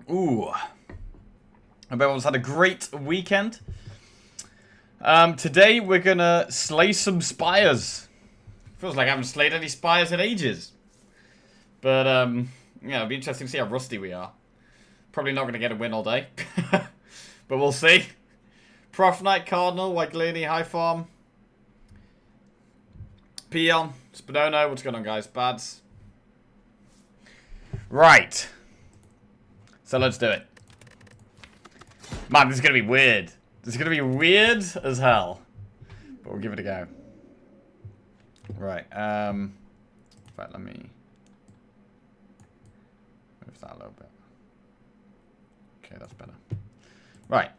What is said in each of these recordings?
Ooh. I hope everyone's had a great weekend. Today we're gonna slay some spires. Feels like I haven't slayed any spires in ages. But, yeah, it'll be interesting to see how rusty we are. Probably not gonna get a win all day. But we'll see. Prof Knight, Cardinal, Wyglini, High Farm. Peon, Spadono, what's going on, guys? Bads. Right. So let's do it. Man, this is gonna be weird. This is gonna be weird as hell. But we'll give it a go. Right, in fact, let me move that a little bit. Okay, that's better. Right.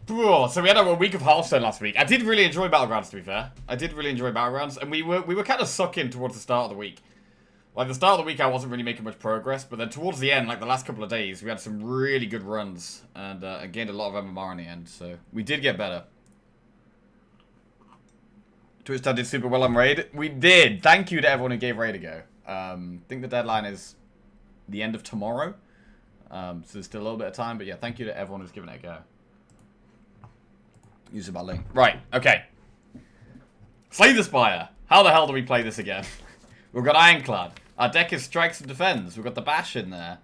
So we had a week of Hearthstone last week. I did really enjoy Battlegrounds, to be fair. I did really enjoy Battlegrounds, and we were kind of sucking towards the start of the week. Like, the start of the week, I wasn't really making much progress, but then towards the end, like the last couple of days, we had some really good runs, and I gained a lot of MMR in the end, so we did get better. Twitch did super well on Raid. We did. Thank you to everyone who gave Raid a go. I think the deadline is the end of tomorrow, so there's still a little bit of time, but yeah, thank you to everyone who's given it a go. Use my link. Right, okay. Slay the Spire. How the hell do we play this again? We've got Ironclad. Our deck is Strikes and Defends. We've got the Bash in there.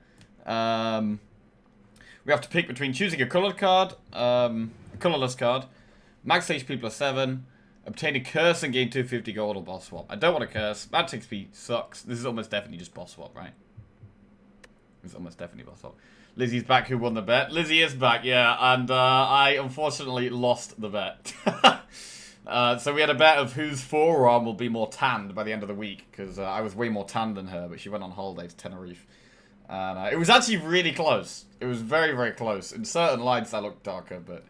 We have to pick between choosing a colored card, a colorless card, max HP plus 7, obtain a curse and gain 250 gold or boss swap. I don't want a curse. Max HP sucks. This is almost definitely just boss swap, right? This is almost definitely boss swap. Lizzie's back, who won the bet. Lizzie is back, yeah, and I unfortunately lost the bet. So we had a bet of whose forearm will be more tanned by the end of the week, because I was way more tanned than her, but she went on holiday to Tenerife. And it was actually really close. It was very, very close. In certain lights that looked darker, but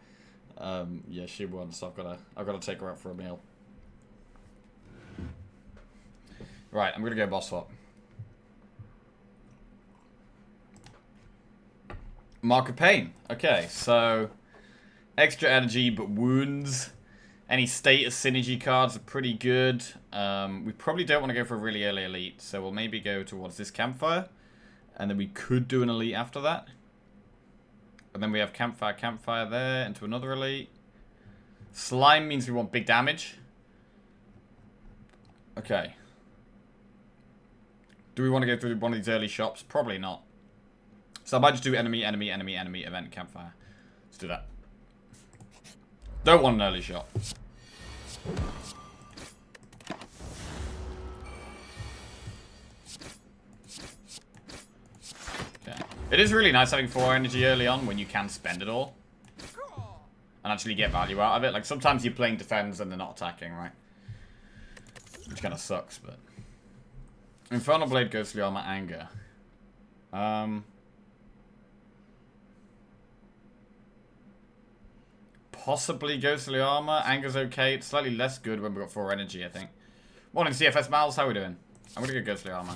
yeah, she won, so I've gotta take her out for a meal. Right, I'm gonna go boss swap. Mark of Pain. Okay, so extra energy but wounds. Any status synergy cards are pretty good. We probably don't want to go for a really early elite, so we'll maybe go towards this campfire. And then we could do an elite after that. And then we have campfire there, into another elite. Slime means we want big damage. Okay. Do we want to go through one of these early shops? Probably not. So I might just do enemy, event, campfire. Let's do that. Don't want an early shot. Okay. It is really nice having 4 energy early on when you can spend it all. And actually get value out of it. Like, sometimes you're playing defense and they're not attacking, right? Which kind of sucks, but... Infernal Blade, Ghostly Armor, Anger. Possibly Ghostly Armor. Anger's okay. It's slightly less good when we've got 4 energy, I think. Morning, CFS Miles. How are we doing? I'm gonna go Ghostly Armor.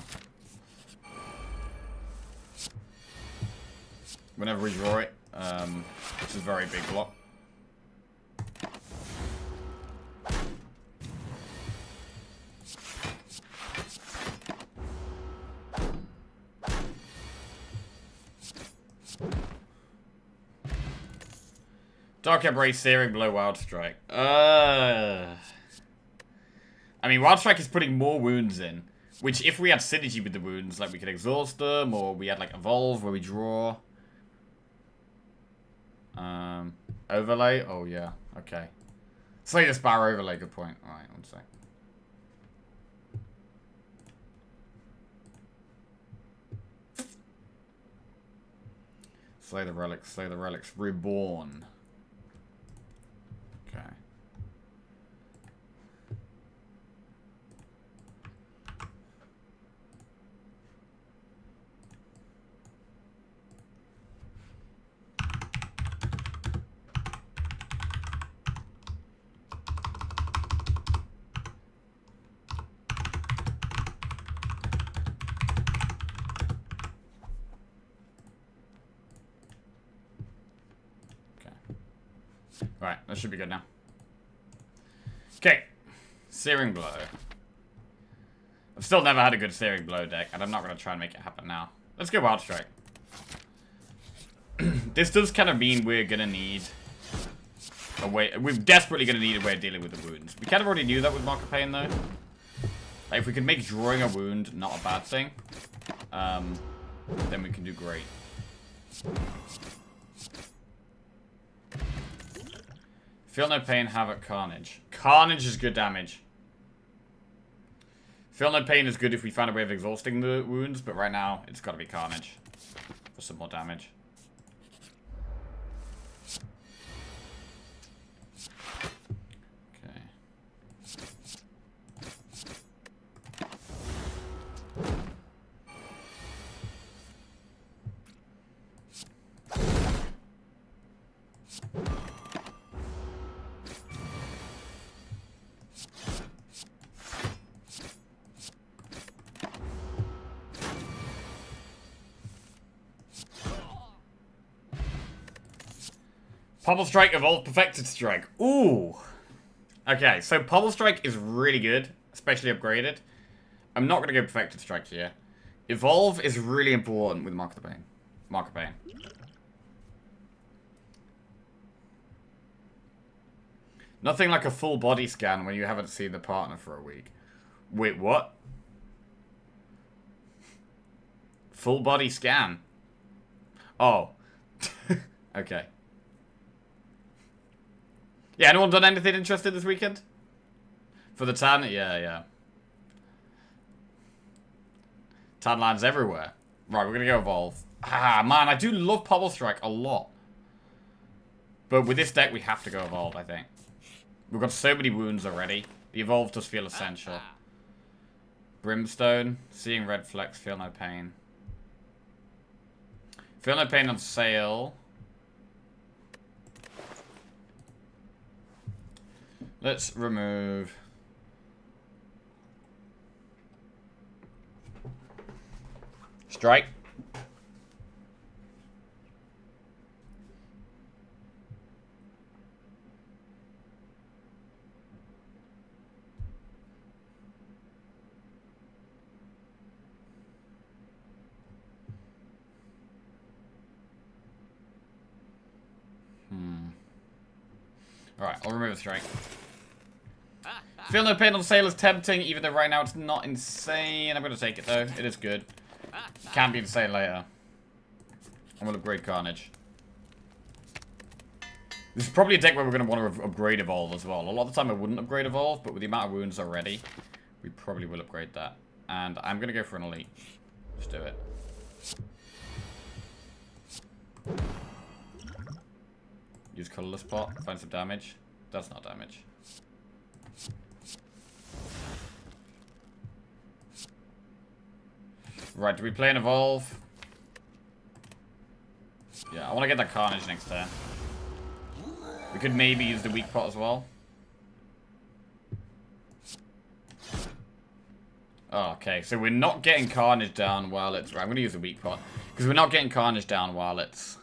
Whenever we draw it. Which is a very big block. Dark Embrace, Searing Blow, Wild Strike. I mean, Wild Strike is putting more wounds in. Which, if we had synergy with the wounds, like we could exhaust them, or we had like Evolve where we draw. Overlay? Oh, yeah. Okay. Slay the Spire overlay, good point. Alright, one sec. Slay the relics. Reborn. Okay. Right, that should be good now. Okay. Searing Blow. I've still never had a good Searing Blow deck, and I'm not going to try and make it happen now. Let's go Wild Strike. This does kind of mean we're going to need a way... We're desperately going to need a way of dealing with the wounds. We kind of already knew that with Mark of Pain, though. Like, if we could make drawing a wound not a bad thing, then we can do great. Feel No Pain, Havoc, Carnage. Carnage is good damage. Feel No Pain is good if we find a way of exhausting the wounds, but right now, it's got to be Carnage for some more damage. Okay. Pummel Strike, Evolved, Perfected Strike. Ooh. Okay, so Pummel Strike is really good, especially upgraded. I'm not going to go Perfected Strike here. Evolve is really important with Mark of the Pain. Mark of Pain. Nothing like a full body scan when you haven't seen the partner for a week. Wait, what? Full body scan? Oh. Okay. Yeah, anyone done anything interesting this weekend? For the tan? Yeah. Tan lines everywhere. Right, we're gonna go Evolve. Ah, man, I do love Pummel Strike a lot. But with this deck, we have to go Evolve, I think. We've got so many wounds already. The Evolve does feel essential. Brimstone. Seeing Red Flex. Feel No Pain. Feel No Pain on sale. Let's remove... Strike. Alright, I'll remove the strike. Feel No Pain on sale is tempting, even though right now it's not insane. I'm going to take it, though. It is good. It can be insane later. I'm going to upgrade Carnage. This is probably a deck where we're going to want to upgrade Evolve as well. A lot of the time I wouldn't upgrade Evolve, but with the amount of wounds already, we probably will upgrade that. And I'm going to go for an Elite. Let's do it. Use Colorless Pot, find some damage. That's not damage. Right, do we play an Evolve? Yeah, I want to get that Carnage next turn. We could maybe use the Weak Pot as well. Oh, okay, so we're not getting Carnage down while it's... Right, I'm going to use the Weak Pot. Because we're not getting Carnage down while it's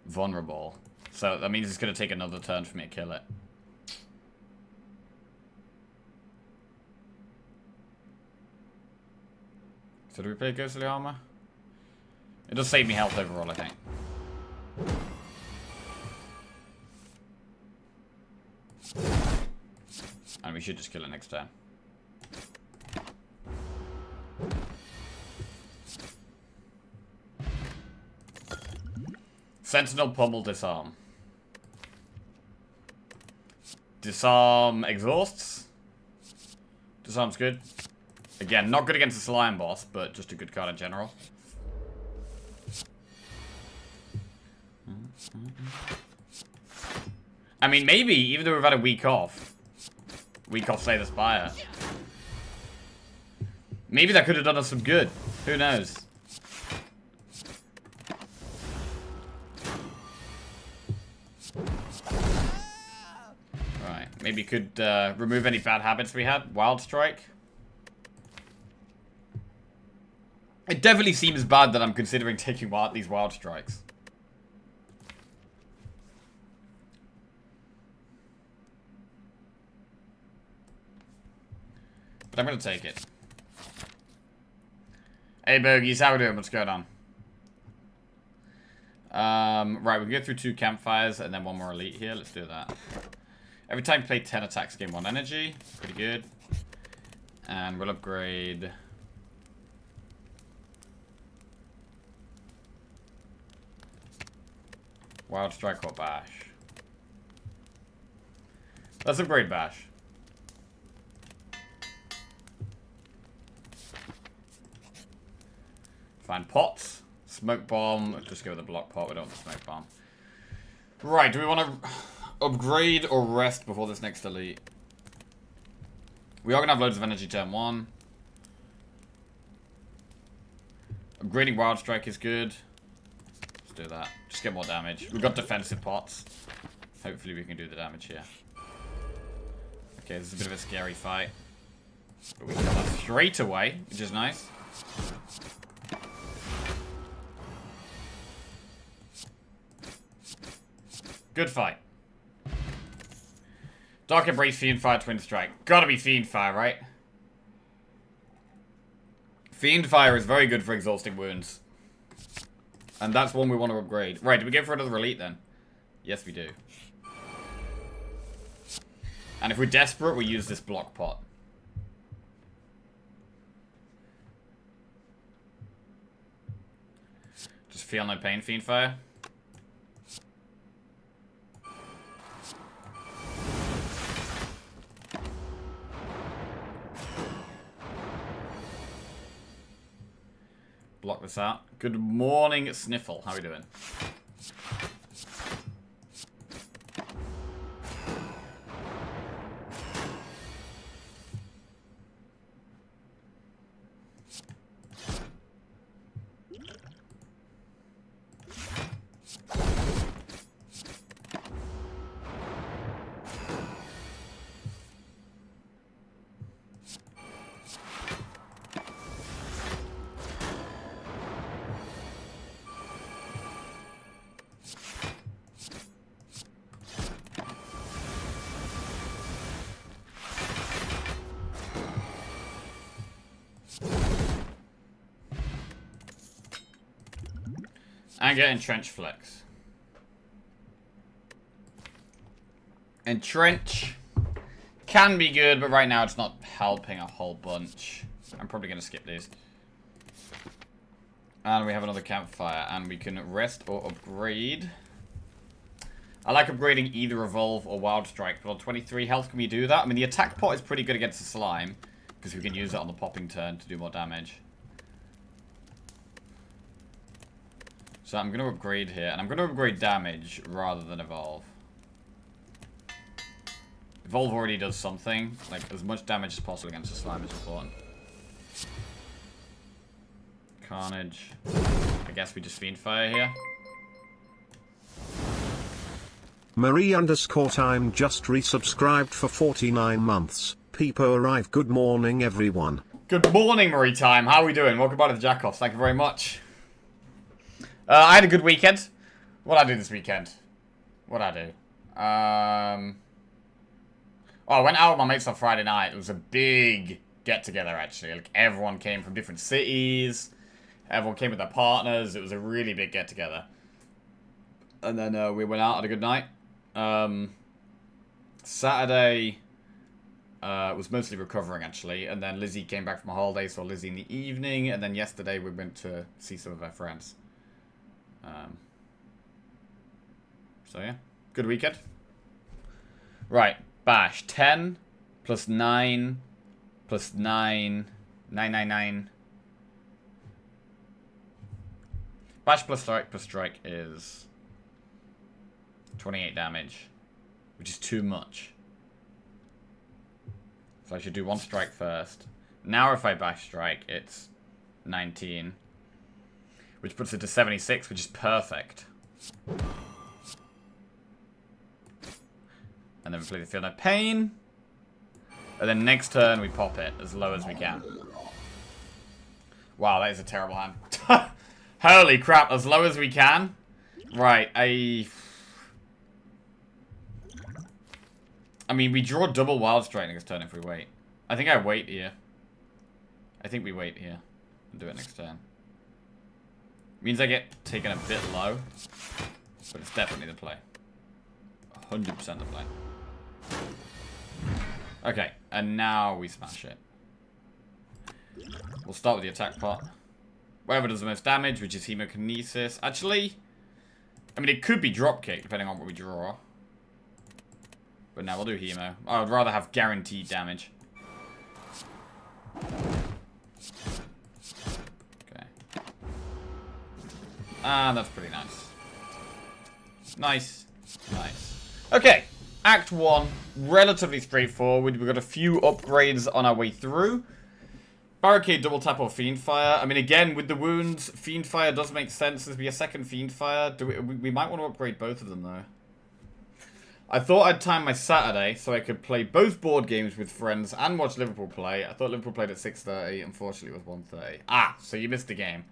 vulnerable. So that means it's going to take another turn for me to kill it. So do we play Ghostly Armor? It does save me health overall, I think. And we should just kill it next turn. Sentinel, Pummel, Disarm. Disarm exhausts. Disarm's good. Again, not good against the Slime boss, but just a good card in general. I mean, maybe, even though we've had a week off, Slay the Spire, maybe that could have done us some good. Who knows? Right, maybe could remove any bad habits we had. Wild Strike. It definitely seems bad that I'm considering taking these Wild Strikes. But I'm going to take it. Hey, Bogies, how we doing? What's going on? Right, we can go through 2 campfires and then 1 more elite here. Let's do that. Every time you play 10 attacks, gain 1 energy. Pretty good. And we'll upgrade... Wild Strike or Bash. Let's upgrade Bash. Find pots. Smoke bomb. Let's just go with the block pot. We don't want the smoke bomb. Right, do we want to upgrade or rest before this next elite? We are going to have loads of energy turn 1. Upgrading Wild Strike is good. Let's do that. Just get more damage. We've got defensive pots. Hopefully we can do the damage here. Okay, this is a bit of a scary fight. But we can kill that straight away, which is nice. Good fight. Dark Embrace, Fiendfire, Twin Strike. Gotta be Fiendfire, right? Fiendfire is very good for exhausting wounds. And that's one we want to upgrade. Right, do we go for another elite then? Yes, we do. And if we're desperate, we use this block pot. Just feel no pain, Fiendfire. Block this out. Good morning, Sniffle. How are we doing? And get Entrench Flex. Entrench can be good, but right now it's not helping a whole bunch. I'm probably going to skip these. And we have another campfire, and we can rest or upgrade. I like upgrading either Evolve or Wild Strike, but on 23 health, can we do that? I mean, the attack pot is pretty good against the slime, because we can use it on the popping turn to do more damage. So I'm going to upgrade here, and I'm going to upgrade damage rather than Evolve. Evolve already does something. Like, as much damage as possible against the slime is important. Carnage. I guess we just Fiendfire here. Marie_time just resubscribed for 49 months. People arrive. Good morning, everyone. Good morning, Marie Time. How are we doing? Welcome back to the Jackoffs. Thank you very much. I had a good weekend. What did I do this weekend? What did I do? Oh, I went out with my mates on Friday night. It was a big get-together, actually. Like, everyone came from different cities. Everyone came with their partners. It was a really big get-together. And then we went out, had a good night. Saturday was mostly recovering, actually. And then Lizzie came back from a holiday, saw Lizzie in the evening. And then yesterday we went to see some of our friends. So yeah, good weekend. Right, Bash. 10 plus 9 plus 9. 999. Bash plus strike is 28 damage, which is too much. So I should do 1 strike first. Now if I Bash strike, it's 19. Which puts it to 76, which is perfect. And then we play the Feel No Pain. And then next turn we pop it as low as we can. Wow, that is a terrible hand. Holy crap, as low as we can? Right, I mean, we draw double Wild Strike next turn if we wait. I think I wait here. I think we wait here and do it next turn. Means I get taken a bit low, but it's definitely the play. 100% the play. Okay, and now we smash it. We'll start with the attack pot. Whatever does the most damage, which is Hemokinesis. Actually, I mean, it could be Dropkick, depending on what we draw. But now we'll do Hemo. I would rather have guaranteed damage. Okay. Ah, that's pretty nice. Nice. Nice. Okay. Act 1. Relatively straightforward. We've got a few upgrades on our way through. Barricade, double tap, or Fiend Fire. I mean, again, with the wounds, Fiend Fire does make sense. There's be a second Fiend Fire. We might want to upgrade both of them, though. I thought I'd time my Saturday so I could play both board games with friends and watch Liverpool play. I thought Liverpool played at 6:30. Unfortunately, it was 1:30. Ah, so you missed the game.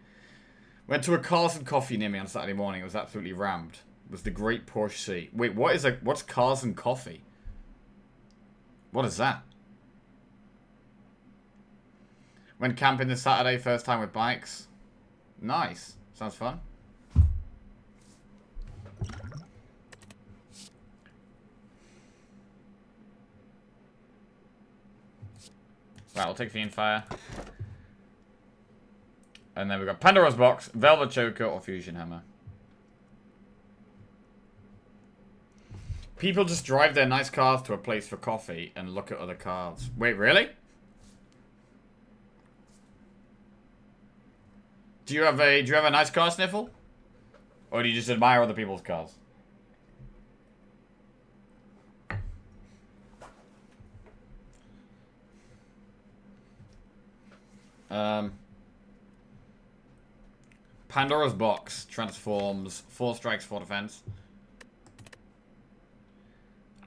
Went to a Cars and Coffee near me on Saturday morning. It was absolutely rammed. It was the Great Porsche C. Wait, what's Cars and Coffee? What is that? Went camping this Saturday, first time with bikes. Nice. Sounds fun. Right, we'll take Fiend Fire. And then we've got Pandora's Box, Velvet Choker, or Fusion Hammer. People just drive their nice cars to a place for coffee and look at other cars. Wait, really? Do you have a nice car, Sniffle? Or do you just admire other people's cars? Pandora's Box transforms 4 strikes, 4 defense.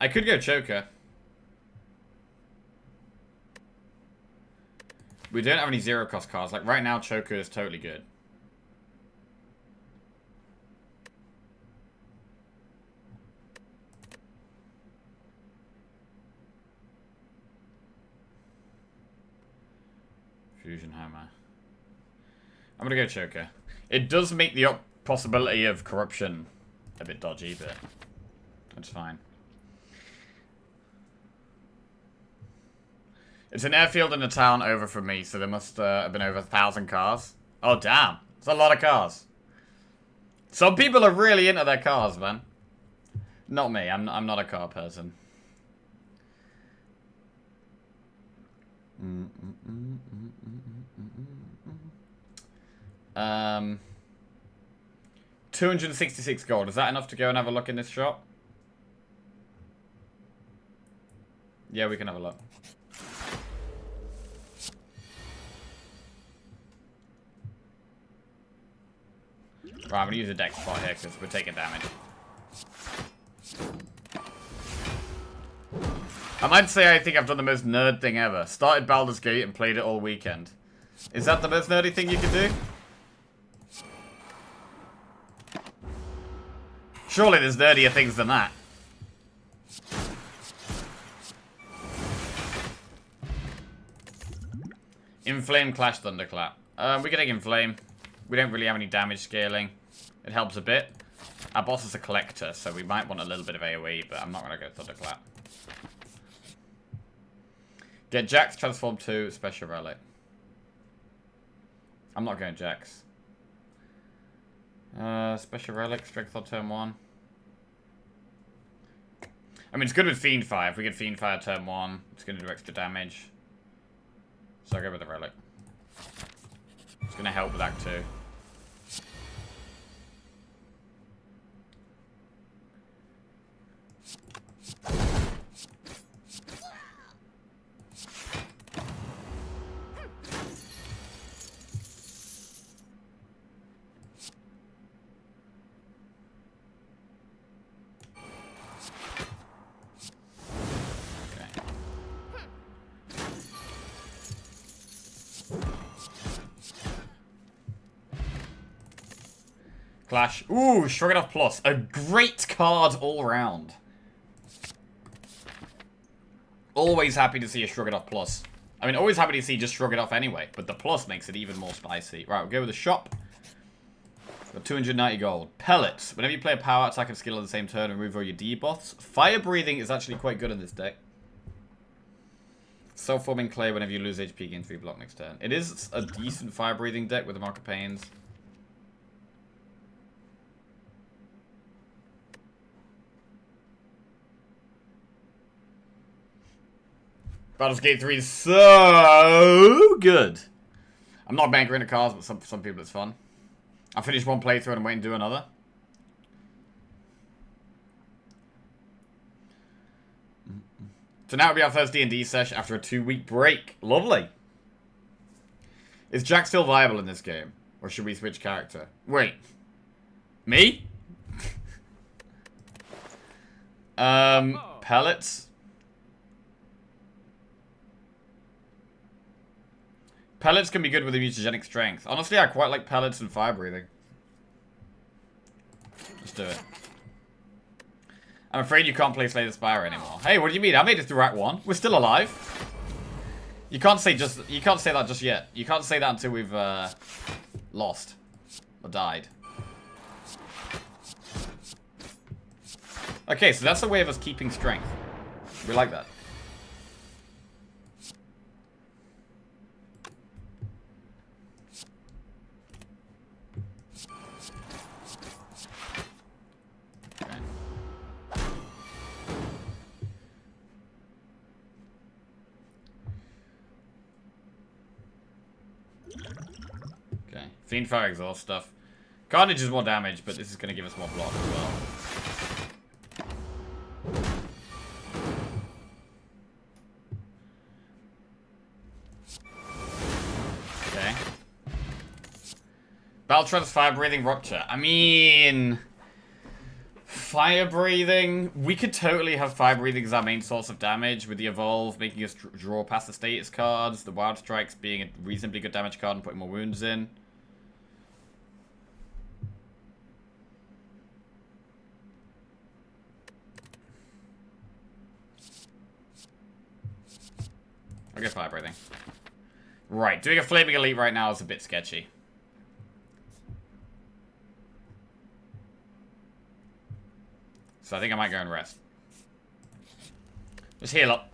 I could go Choker. We don't have any 0-cost cards. Like, right now, Choker is totally good. Fusion Hammer. I'm gonna go Choker. It does make the possibility of corruption a bit dodgy, but that's fine. It's an airfield and a town over from me, so there must have been over 1,000 cars. Oh, damn. It's a lot of cars. Some people are really into their cars, man. Not me. I'm not a car person. 266 gold. Is that enough to go and have a look in this shop? Yeah, we can have a look. Right, I'm going to use a deck spot here because we're taking damage. I might say I think I've done the most nerd thing ever. Started Baldur's Gate and played it all weekend. Is that the most nerdy thing you can do? Surely there's nerdier things than that. Inflame, Clash, Thunderclap. We can take Inflame. We don't really have any damage scaling. It helps a bit. Our boss is a collector, so we might want a little bit of AoE, but I'm not going to go Thunderclap. Get Jax, Transform 2, Special Relic. I'm not going Jax. Special Relic, Strength on turn 1. I mean, it's good with Fiend Fire. If we get Fiend Fire turn 1, it's going to do extra damage. So I'll go with the Relic. It's going to help with Act 2. Clash. Ooh, Shrug It Off Plus. A great card all around. Always happy to see a Shrug It Off Plus. I mean, always happy to see just shrug it off anyway, but the plus makes it even more spicy. Right, we'll go with the shop. Got 290 gold. Pellets. Whenever you play a power attack and skill on the same turn, remove all your debuffs. Fire breathing is actually quite good in this deck. Self-forming clay whenever you lose HP, gain 3 block next turn. It is a decent fire breathing deck with the Mark of Pains. Baldur's Gate 3 is so good. I'm not banking into cards, but some people it's fun. I finished one playthrough and I'm waiting to do another. So now it'll be our first D&D session after a 2-week break. Lovely. Is Jack still viable in this game? Or should we switch character? Wait. Me? Pellets? Pellets can be good with the mutagenic strength. Honestly, I quite like pellets and fire breathing. Let's do it. I'm afraid you can't play Slay the Spire anymore. Hey, what do you mean? I made it through Act 1. We're still alive. You can't say that just yet. You can't say that until we've lost or died. Okay, so that's a way of us keeping strength. We like that. Fiend Fire Exhaust stuff. Carnage is more damage, but this is going to give us more block as well. Okay. Baltron's Fire Breathing Rupture. I mean... Fire Breathing... We could totally have Fire Breathing as our main source of damage, with the Evolve making us draw past the status cards, the Wild Strikes being a reasonably good damage card and putting more wounds in. I'll go Fire Breathing. Right, doing a Flaming Elite right now is a bit sketchy. So I think I might go and rest. Just heal up.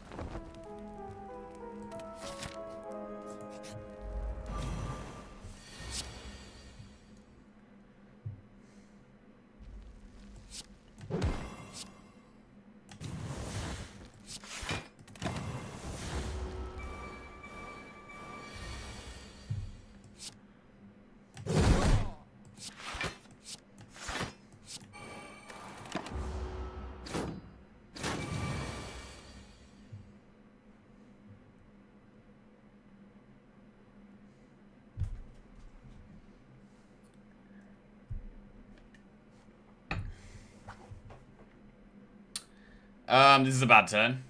This is a bad turn.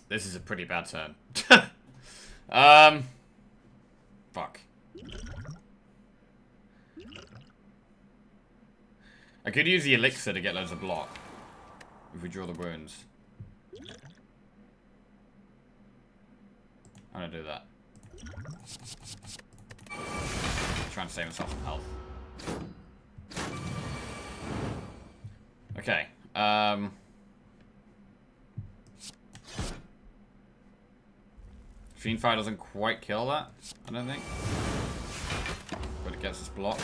This is a pretty bad turn. Fuck. I could use the elixir to get loads of block. If we draw the wounds. I'm gonna do that. Trying to save myself some health. Okay. Fiend Fire doesn't quite kill that, I don't think. But it gets us blocked.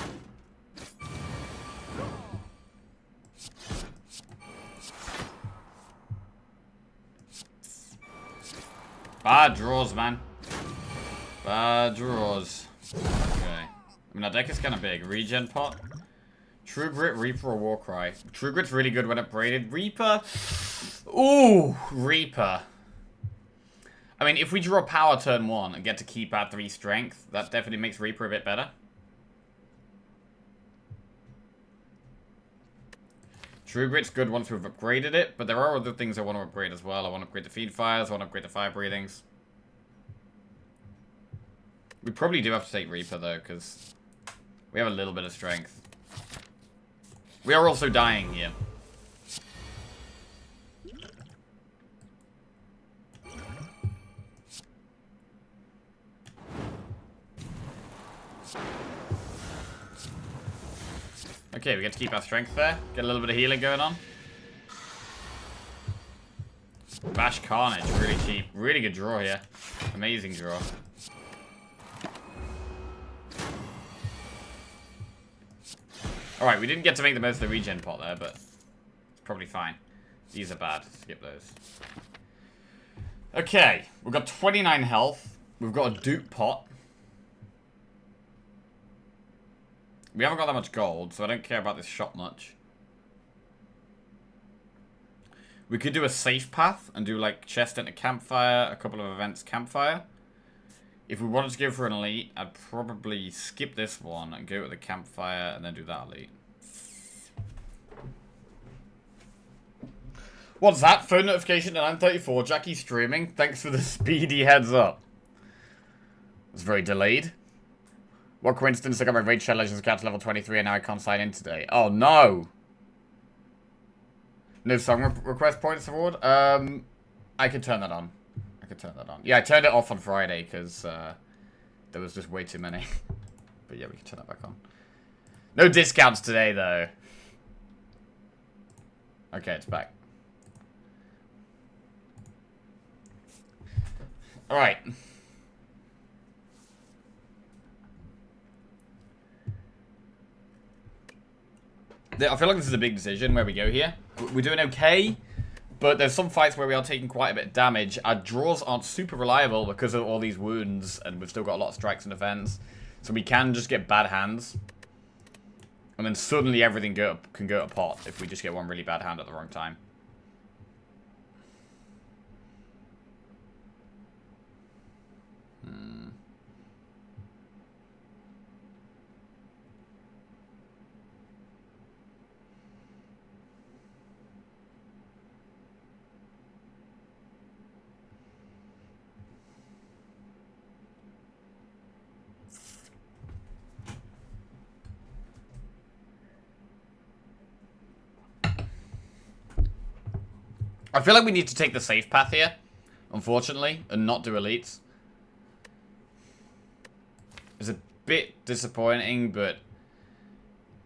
Bad draws, man. Bad draws. Okay. I mean, our deck is kind of big. Regen pot. True Grit, Reaper, or Warcry. True Grit's really good when upgraded. Reaper. Ooh, Reaper. I mean, if we draw power turn 1 and get to keep our 3 strength, that definitely makes Reaper a bit better. True Grit's good once we've upgraded it, but there are other things I want to upgrade as well. I want to upgrade the Feed Fires, I want to upgrade the Fire Breathings. We probably do have to take Reaper, though, because we have a little bit of strength. We are also dying here. Okay, we get to keep our strength there. Get a little bit of healing going on. Bash Carnage, really cheap. Really good draw here. Amazing draw. Alright, we didn't get to make the most of the regen pot there, but it's probably fine. These are bad. Skip those. Okay, we've got 29 health. We've got a dupe pot. We haven't got that much gold, so I don't care about this shop much. We could do a safe path and do like chest into campfire, a couple of events campfire. If we wanted to go for an elite, I'd probably skip this one and go to the campfire and then do that elite. What's that? Phone notification at 9:34. Jackie streaming. Thanks for the speedy heads up. It's very delayed. What coincidence, I got my Raid Share Legends account to level 23 and now I can't sign in today. Oh no! No song request points award? I could turn that on. I could turn that on. Yeah, I turned it off on Friday because there was just way too many. But yeah, we can turn that back on. No discounts today though. Okay, it's back. Alright. I feel like this is a big decision where we go here. We're doing okay, but there's some fights where we are taking quite a bit of damage. Our draws aren't super reliable because of all these wounds, and we've still got a lot of strikes and defense. So we can just get bad hands. And then suddenly everything can go to pot if we just get one really bad hand at the wrong time. I feel like we need to take the safe path here, unfortunately, and not do elites. It's a bit disappointing, but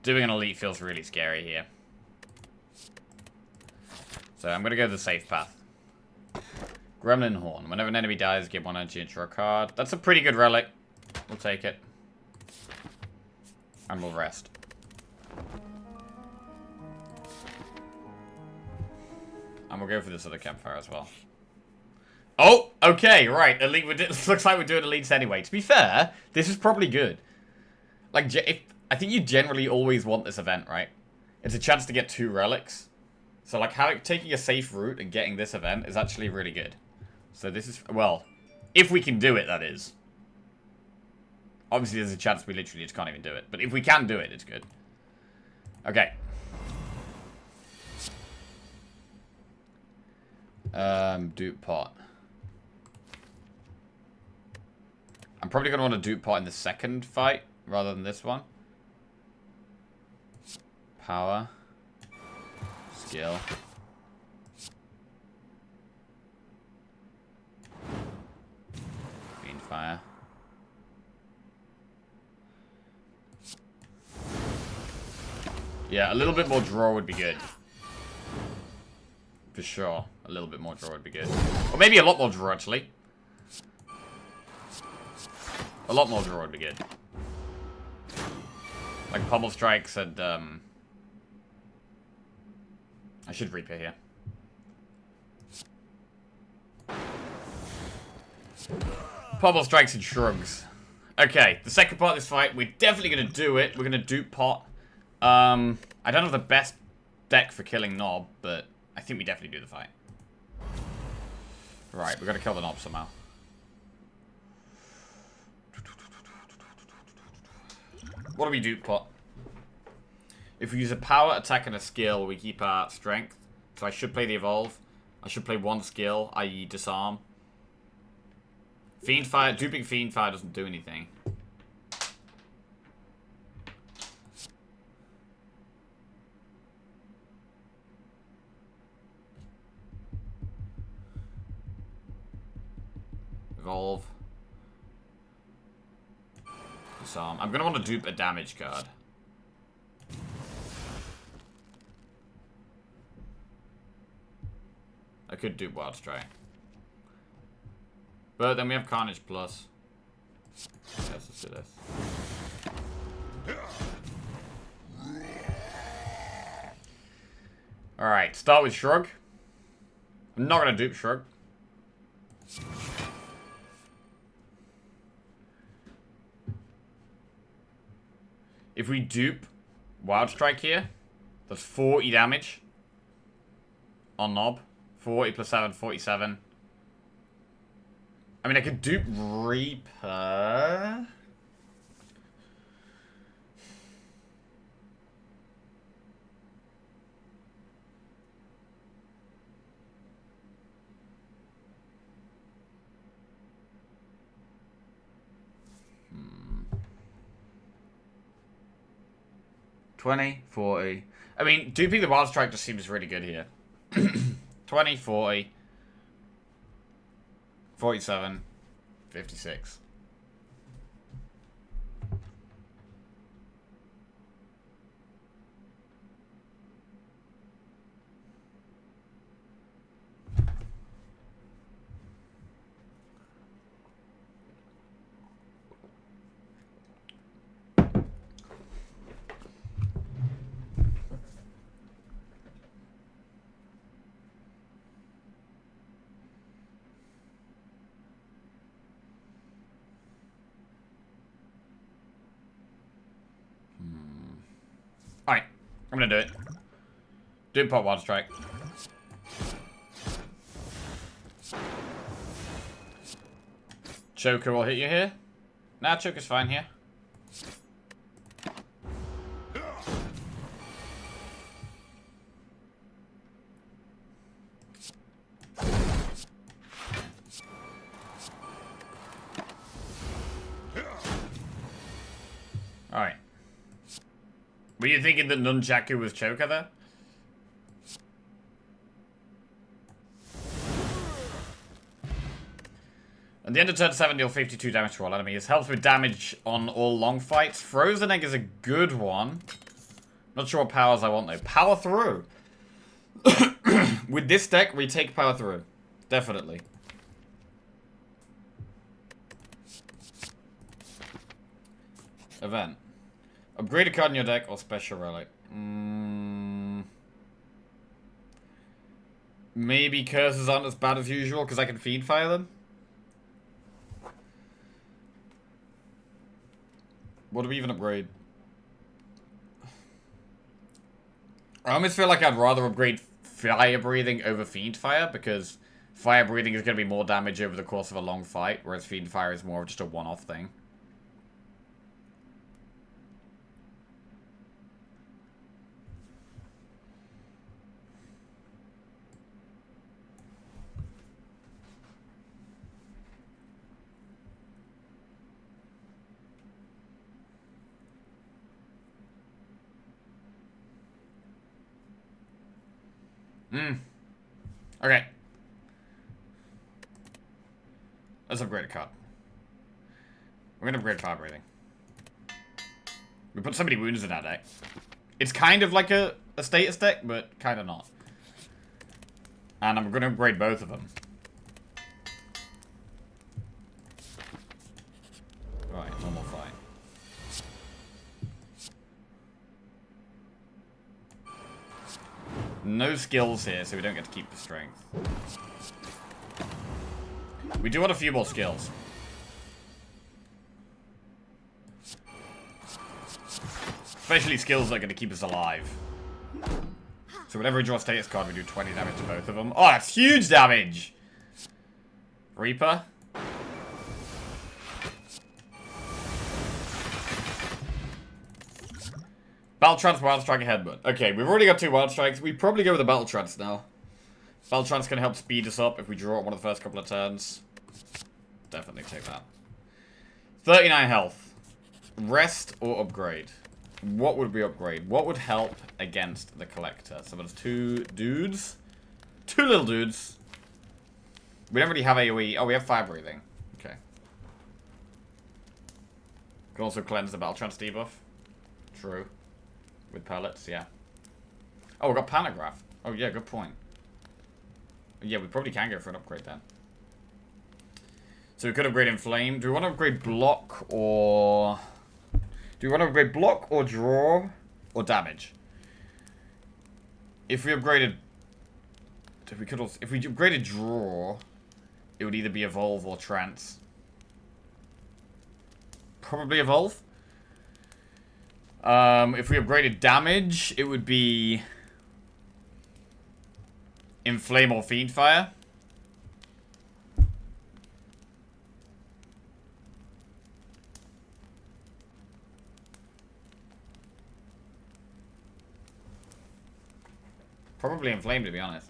doing an elite feels really scary here. So I'm going to go the safe path. Gremlin Horn. Whenever an enemy dies, give 1 energy into a card. That's a pretty good relic. We'll take it. And we'll rest. And we'll go for this other campfire as well. Oh, okay, right. Elite. Looks like we're doing elites anyway. To be fair, this is probably good. Like, I think you generally always want this event, right? It's a chance to get 2 relics. So, like, taking a safe route and getting this event is actually really good. So this is, well, if we can do it, that is. Obviously, there's a chance we literally just can't even do it. But if we can do it, it's good. Okay. Dupe pot. I'm probably going to want a dupe pot in the second fight rather than this one. Power. Skill. Green fire. Yeah, a little bit more draw would be good. For sure. A little bit more draw would be good. Or maybe a lot more draw, actually. A lot more draw would be good. Like Pummel Strikes and, I should Reaper here. Pummel Strikes and Shrugs. Okay, the second part of this fight, we're definitely going to do it. We're going to dupe pot. I don't have the best deck for killing Knob, but I think we definitely do the fight. Right, we've got to kill the Knob somehow. What do we do, pot? If we use a power, attack, and a skill, we keep our strength. So I should play the evolve. I should play one skill, i.e. disarm. Fiend Fire, duping Fiend Fire doesn't do anything. Evolve. Disarm. I'm gonna want to dupe a damage card. I could dupe Wild Strike. But then we have Carnage Plus. Let's just do this. Alright, start with Shrug. I'm not gonna dupe Shrug. If we dupe Wild Strike here, that's 40 damage on Knob. 40 plus 7, 47. I mean, I could dupe Reaper. Hmm. 20, 40. I mean, duping the Wild Strike just seems really good here. 20, 40. 47, 56. Alright, I'm gonna do it. Do pot Wild Strike. Choker will hit you here. Nah, Choker's fine here. Alright. Were you thinking that Nunchaku was Choker there? At the end of turn 7, deal 52 damage to all enemies. Helps with damage on all long fights. Frozen Egg is a good one. Not sure what powers I want though. Power Through. With this deck, we take Power Through. Definitely. Event. Upgrade a card in your deck or special relic. Maybe curses aren't as bad as usual because I can feed fire them. What do we even upgrade? I almost feel like I'd rather upgrade Fire Breathing over Fiend Fire because Fire Breathing is going to be more damage over the course of a long fight, whereas Fiend Fire is more of just a one-off thing. Okay. Let's upgrade a card. We're gonna upgrade Fire Breathing. We put so many wounds in our deck. It's kind of like a status deck, but kind of not. And I'm gonna upgrade both of them. Right, normal fight. No skills here, so we don't get to keep the strength. We do want a few more skills. Especially skills that are going to keep us alive. So whenever we draw a status card, we do 20 damage to both of them. Oh, that's huge damage! Reaper. Battle Trance, Wild Strike, Headbutt. Okay, we've already got 2 Wild Strikes. We probably go with the Battle Trance now. Battle Trance can help speed us up if we draw it one of the first couple of turns. Definitely take that. 39 health. Rest or upgrade? What would we upgrade? What would help against the Collector? So there's 2 dudes. 2 little dudes. We don't really have AoE. Oh, we have fire breathing. Okay. Can also cleanse the Battle Trance debuff. True. With pellets, yeah. Oh, we got Panagraph. Oh, yeah, good point. Yeah, we probably can go for an upgrade then. So we could upgrade Inflame. Do we want to upgrade Block or... Do we want to upgrade Block or Draw or Damage? If we upgraded... We could also, if we upgraded Draw, it would either be Evolve or Trance. Probably Evolve. If we upgraded Damage, it would be... Inflame or Fiendfire. Probably Inflame, to be honest.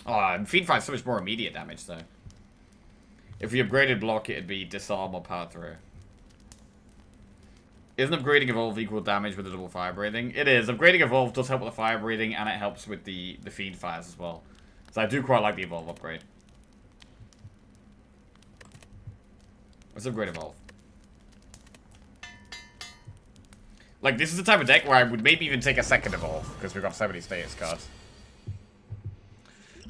Oh, Fiendfire is so much more immediate damage, though. If we upgraded Block, it'd be Disarm or Power Through. Isn't upgrading Evolve equal damage with a double fire breathing? It is. Upgrading Evolve does help with the fire breathing, and it helps with the Fiend Fires as well. So I do quite like the Evolve upgrade. Let's upgrade Evolve. Like, this is the type of deck where I would maybe even take a second Evolve, because we've got so many status cards.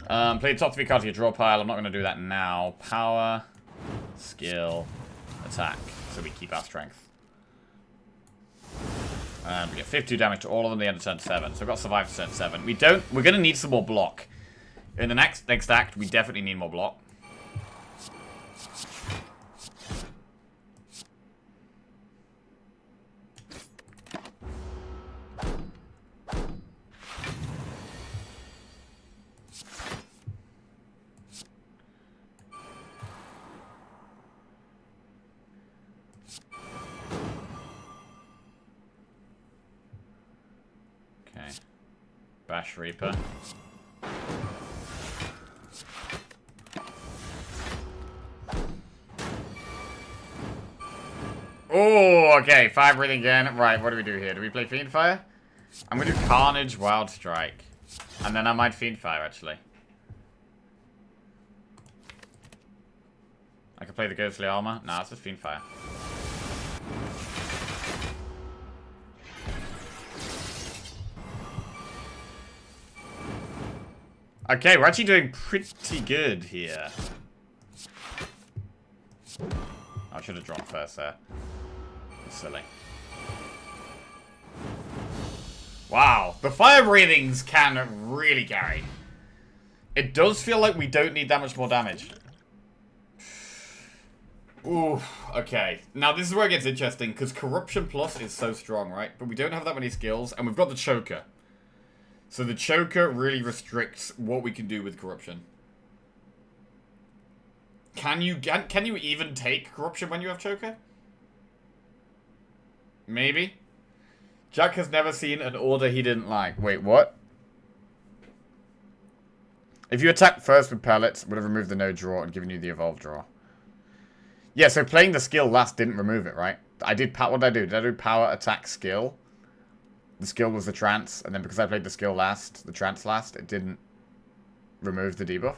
Play the top 3 cards of your draw pile. I'm not going to do that now. Power, skill, attack. So we keep our strength. We get 52 damage to all of them at the end of turn 7. So we've got survive to turn 7. We're going to need some more block. In the next act, we definitely need more block. Okay. Bash Reaper. Oh, okay. 5 breathing again. Right, what do we do here? Do we play Fiendfire? I'm going to do Carnage, Wild Strike. And then I might Fiendfire, actually. I could play the Ghostly Armor. Nah, it's just Fiendfire. Okay, we're actually doing pretty good here. I should have drawn first there. Silly. Wow, the fire breathings can really carry. It does feel like we don't need that much more damage. Ooh, okay. Now this is where it gets interesting, because Corruption Plus is so strong, right? But we don't have that many skills, and we've got the Choker. So the Choker really restricts what we can do with Corruption. Can you even take Corruption when you have Choker? Maybe. Jack has never seen an order he didn't like. Wait, what? If you attacked first with pellets, would have removed the no draw and given you the evolve draw. Yeah, so playing the skill last didn't remove it, right? What did I do? Did I do power, attack, skill? The skill was the trance, and then because I played the skill last, the trance last, it didn't remove the debuff.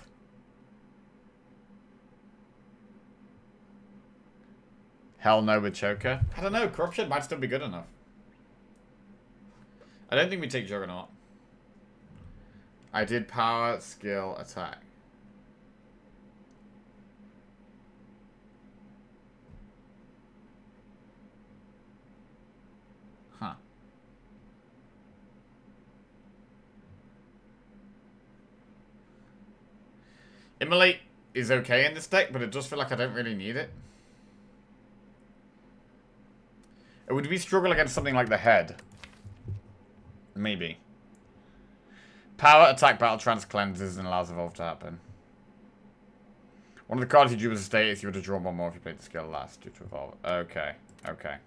Hell no with Choker. I don't know, Corruption might still be good enough. I don't think we take Juggernaut. I did power, skill, attack. Huh. Immolate is okay in this deck, but it does feel like I don't really need it. Would we struggle against something like the head? Maybe. Power, attack, battle, trance, cleanses, and allows evolve to happen. One of the cards you drew as a status, you would have drawn one more if you played the skill last due to evolve. Okay. Okay.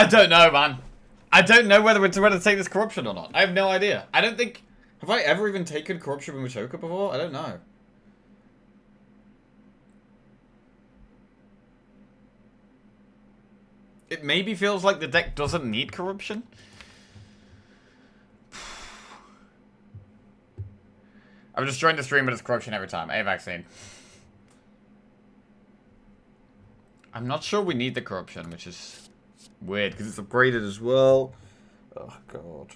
I don't know, man. I don't know whether it's ready to take this corruption or not. I have no idea. I don't think... Have I ever even taken corruption with Machoka before? I don't know. It maybe feels like the deck doesn't need corruption. I'm just trying to stream but it's corruption every time. A vaccine. I'm not sure we need the corruption, which is weird because it's upgraded as well. Oh god.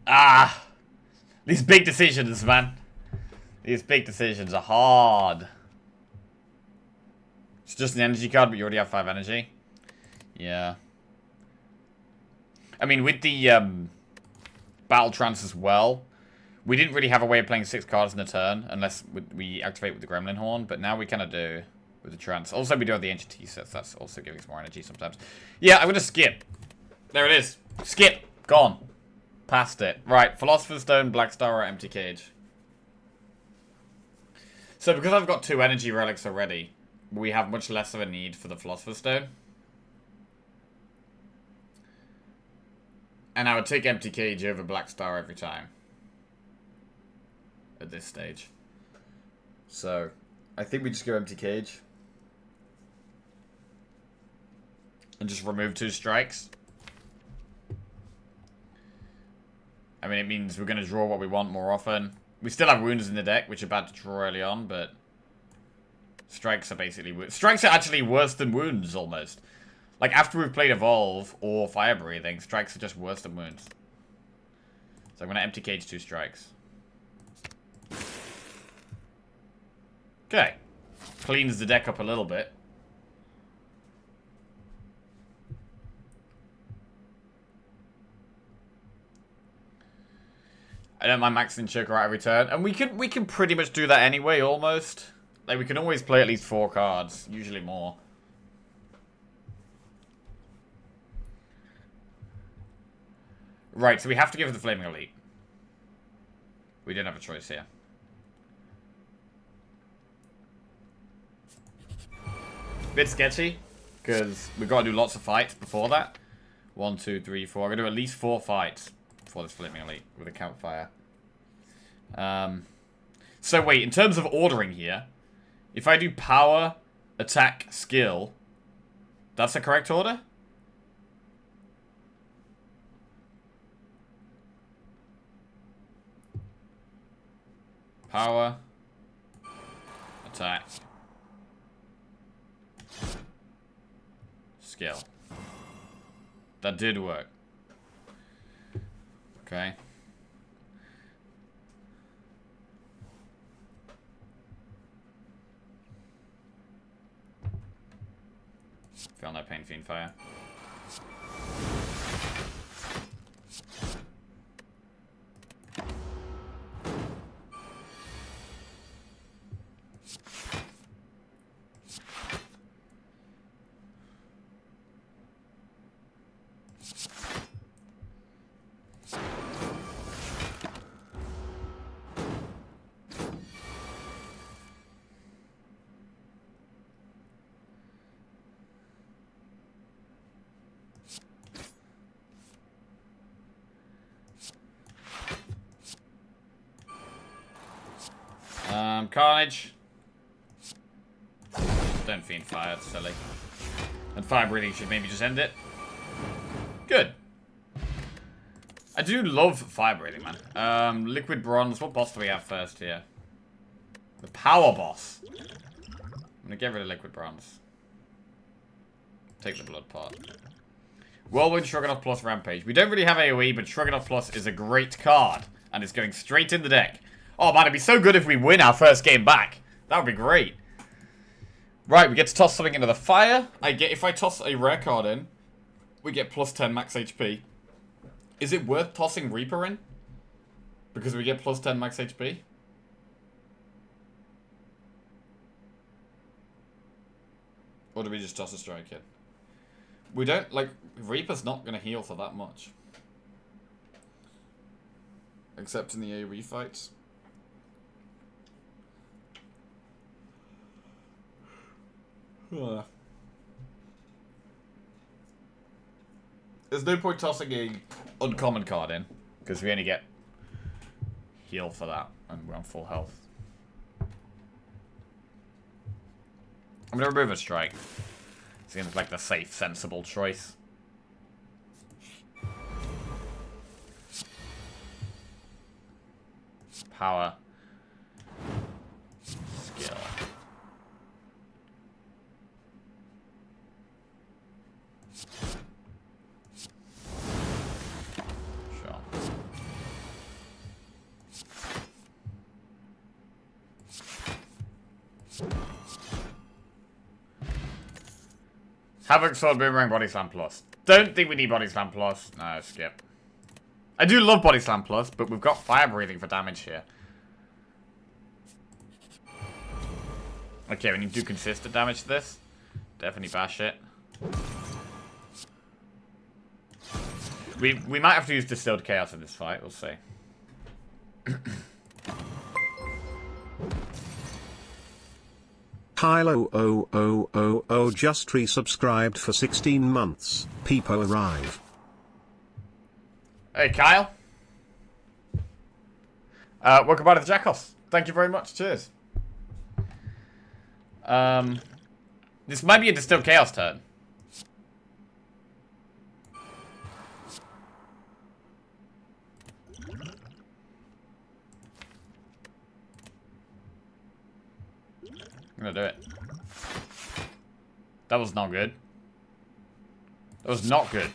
Ah! These big decisions, man. These big decisions are hard. It's just an energy card, but you already have 5 energy. Yeah. I mean, with the Battle Trance as well, we didn't really have a way of playing 6 cards in a turn unless we activate with the Gremlin Horn, but now we kind of do with the Trance. Also, we do have the Ancient T-sets. That's also giving us more energy sometimes. Yeah, I'm going to skip. There it is. Skip. Gone. Past it. Right, Philosopher's Stone, Black Star, or Empty Cage. So because I've got 2 energy relics already, we have much less of a need for the Philosopher's Stone. And I would take Empty Cage over Black Star every time. At this stage. So, I think we just go Empty Cage. And just remove 2 strikes. I mean, it means we're going to draw what we want more often. We still have wounds in the deck, which are bad to draw early on, but... Strikes are basically... Strikes are actually worse than wounds, almost. Like, after we've played Evolve or Fire Breathing, strikes are just worse than wounds. So I'm going to Empty Cage 2 strikes. Okay. Cleans the deck up a little bit. I don't mind maxing Choker out every turn. And we can pretty much do that anyway, almost. Like, we can always play at least 4 cards. Usually more. Right, so we have to give it the Flaming Elite. We didn't have a choice here. Bit sketchy, because we've got to do lots of fights before that. 1, 2, 3, 4. I'm going to do at least 4 fights for this Flaming Elite with a campfire. So wait, in terms of ordering here, if I do power, attack, skill, that's the correct order? Power, attack, skill. That did work. Okay. Feel no pain, Fiend Fire. Carnage. Don't Fiend Fire, it's silly. And Fire Breathing should maybe just end it. Good. I do love Fire Breathing, man. Liquid Bronze. What boss do we have first here? The Power Boss. I'm gonna get rid of Liquid Bronze. Take the Blood Pot. Whirlwind, Stroganoff Plus, Rampage. We don't really have AoE, but Stroganoff Plus is a great card. And it's going straight in the deck. Oh man, it'd be so good if we win our first game back. That would be great. Right, we get to toss something into the fire. If I toss a rare card in, we get plus 10 max HP. Is it worth tossing Reaper in? Because we get plus 10 max HP? Or do we just toss a strike in? We don't, like, Reaper's not going to heal for that much. Except in the AoE fights. There's no point tossing a uncommon card in, because we only get heal for that, and we're on full health. I'm gonna remove a strike. Seems like the safe, sensible choice. Power. Skill. Sure. Havoc Sword Boomerang Body Slam Plus. Don't think we need Body Slam Plus. No, skip. I do love Body Slam Plus, but we've got Fire Breathing for damage here. Okay, we need to do consistent damage to this. Definitely bash it. We might have to use Distilled Chaos in this fight, we'll see. Kylo000 just resubscribed for 16 months. Peepo arrive. Hey, Kyle. Welcome back to the Jackhouse. Thank you very much. Cheers. This might be a Distilled Chaos turn. I'm gonna do it. That was not good. That was not good.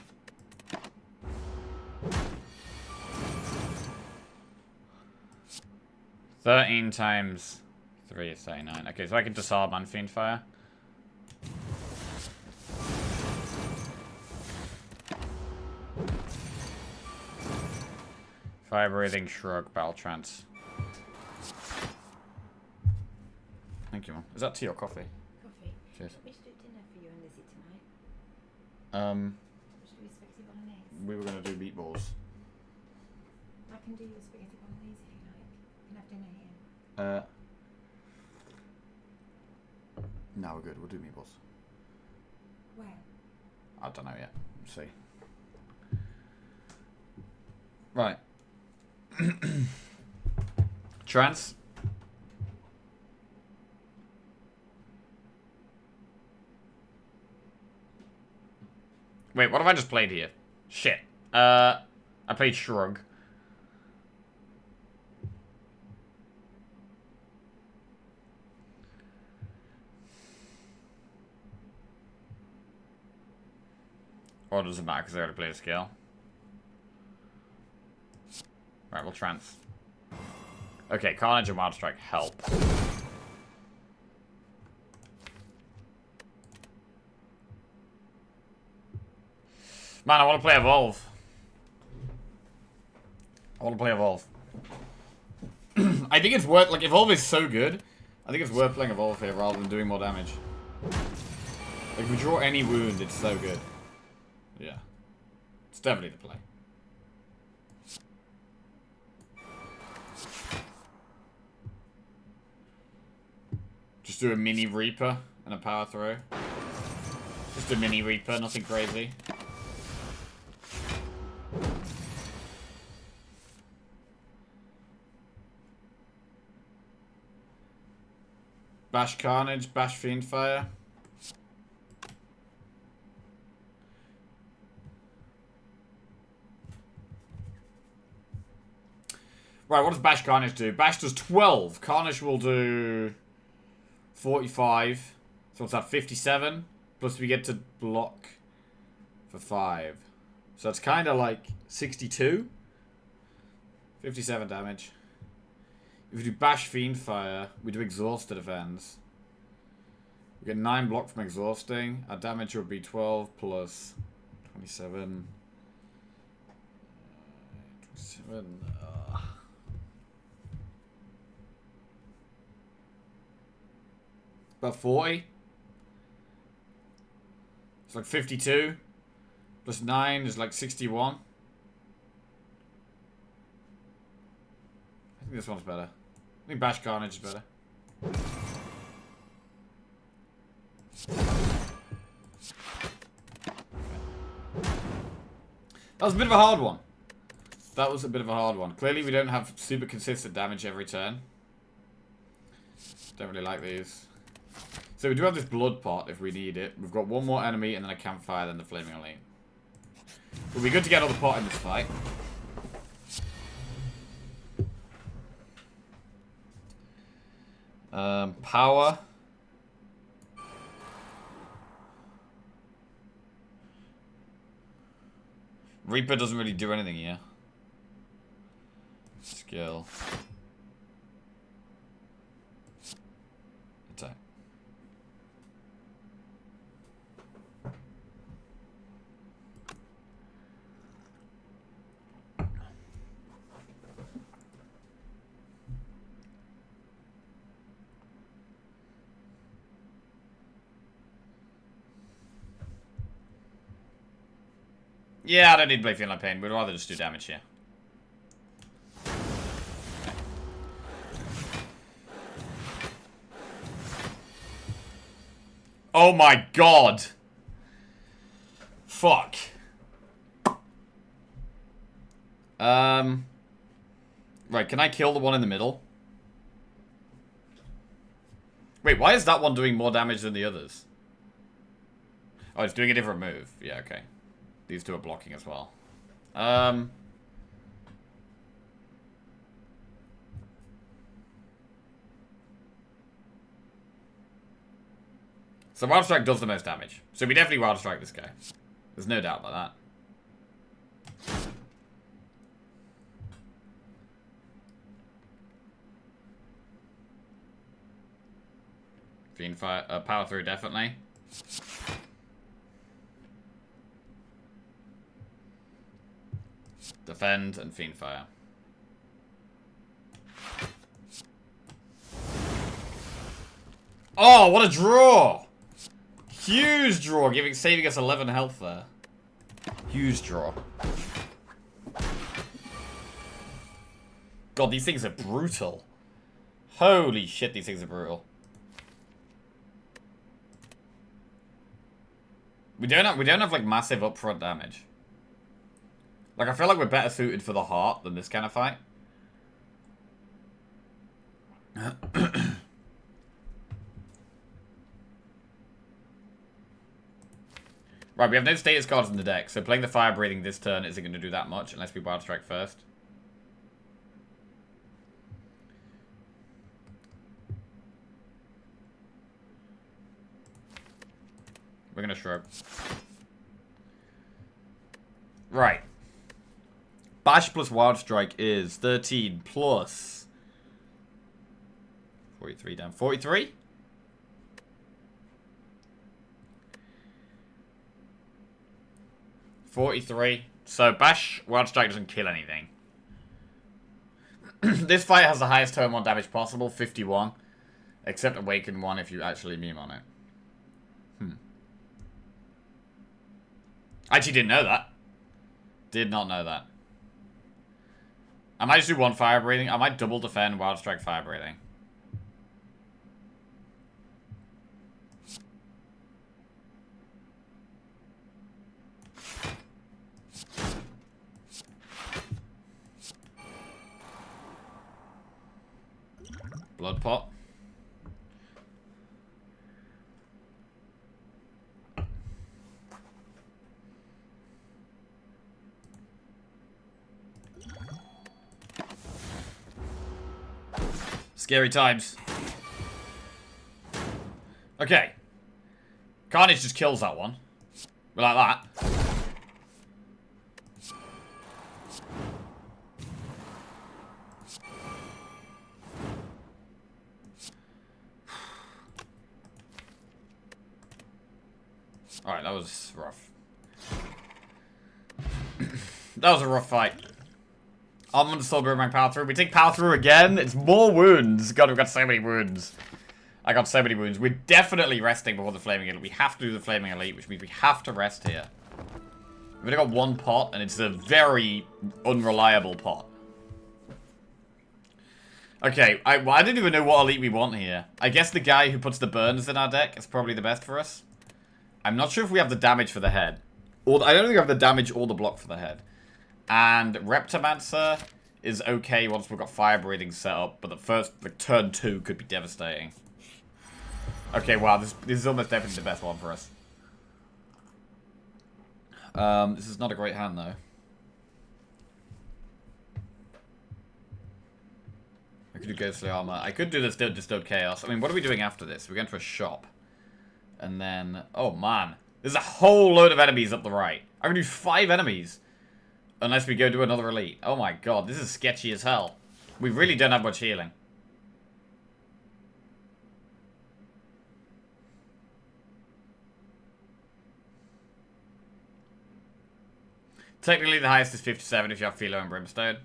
$13 times 3 is 39. Okay, so I can disarm and Fiend Fire. Fire Breathing, Shrug, Battle Trance. Thank you, man. Is that tea or coffee? Coffee. Cheers. We should do dinner for you and Lizzie tonight. Should we do spaghetti bolognese? We were gonna do meatballs. I can do your spaghetti bolognese if you like. You can have dinner here. No, we're good. We'll do meatballs. Where? I don't know yet. We'll see. Right. Trance. Wait, what have I just played here? Shit. I played Shrug. Or does it matter because I already played a skill? Right, we'll trance. Okay, Carnage and Wild Strike help. Man, I want to play Evolve. I want to play Evolve. I think it's worth, like, Evolve is so good. I think it's worth playing Evolve here rather than doing more damage. Like, if we draw any wound, it's so good. Yeah. It's definitely the play. Just do a mini Reaper and a power throw. Just a mini Reaper, nothing crazy. Bash Carnage, Bash Fiend Fire. Right, what does Bash Carnage do? Bash does 12. Carnage will do 45. So what's that, 57? Plus we get to block for 5. So it's kind of like 62. 57 damage. If we do Bash Fiend Fire, we do Exhaust to defense. We get 9 block from Exhausting. Our damage would be 12 plus 27. 27. About 40. It's like 52. Plus 9 is like 61. I think this one's better. I think Bash Carnage is better. was a bit of a hard one. That was a bit of a hard one. Clearly we don't have super consistent damage every turn. Don't really like these. So we do have this blood pot if we need it. We've got one more enemy and then a campfire, then the flaming elite. It'll be good to get all the pot in this fight. Power. Reaper doesn't really do anything here. Skill. Attack. Yeah, I don't need to play Feel No Pain. We'd rather just do damage here. Oh my god! Fuck. Right, can I kill the one in the middle? Wait, why is that one doing more damage than the others? Oh, it's doing a different move. Yeah, okay. These two are blocking as well. So Wild Strike does the most damage. So we definitely Wild Strike this guy. There's no doubt about that. Fiend Fire, power through definitely. Defend and Fiend Fire. Oh, what a draw! Huge draw, saving us 11 health there. Huge draw. God, these things are brutal. Holy shit, these things are brutal. We don't have like massive upfront damage. Like I feel like we're better suited for the heart than this kind of fight. Right, we have no status cards in the deck, so playing the fire breathing this turn isn't going to do that much unless we Wild Strike first. We're going to shrug. Right. Bash plus Wild Strike is 13 plus 43 down. 43? So Bash Wild Strike doesn't kill anything. This fight has the highest turn 1 damage possible, 51. Except Awaken 1 if you actually meme on it. I actually didn't know that. Did not know that. I might just do 1 fire breathing. I might double defend Wild Strike fire breathing. Blood pot. Scary times. Okay. Carnage just kills that one. Like that. Alright, that was rough. That was a rough fight. Armament Soul Boomerang power through. We take power through again. It's more wounds. God, we've got so many wounds. I got so many wounds. We're definitely resting before the Flaming Elite. We have to do the Flaming Elite, which means we have to rest here. We've only got 1 pot, and it's a very unreliable pot. Okay, well, I didn't even know what elite we want here. I guess the guy who puts the burns in our deck is probably the best for us. I'm not sure if we have the damage for the head. Or I don't think we have the damage or the block for the head. And Reptomancer is okay once we've got fire breathing set up, but the turn 2 could be devastating. Okay, wow, this is almost definitely the best one for us. This is not a great hand, though. I could do Ghostly Armor. I could do this Disturbed Chaos. I mean, what are we doing after this? We're going to a shop. And then... Oh, man. There's a whole load of enemies up the right. I'm going to do 5 enemies. Unless we go do another elite. Oh my god, this is sketchy as hell. We really don't have much healing. Technically, the highest is 57 if you have Philo and Brimstone.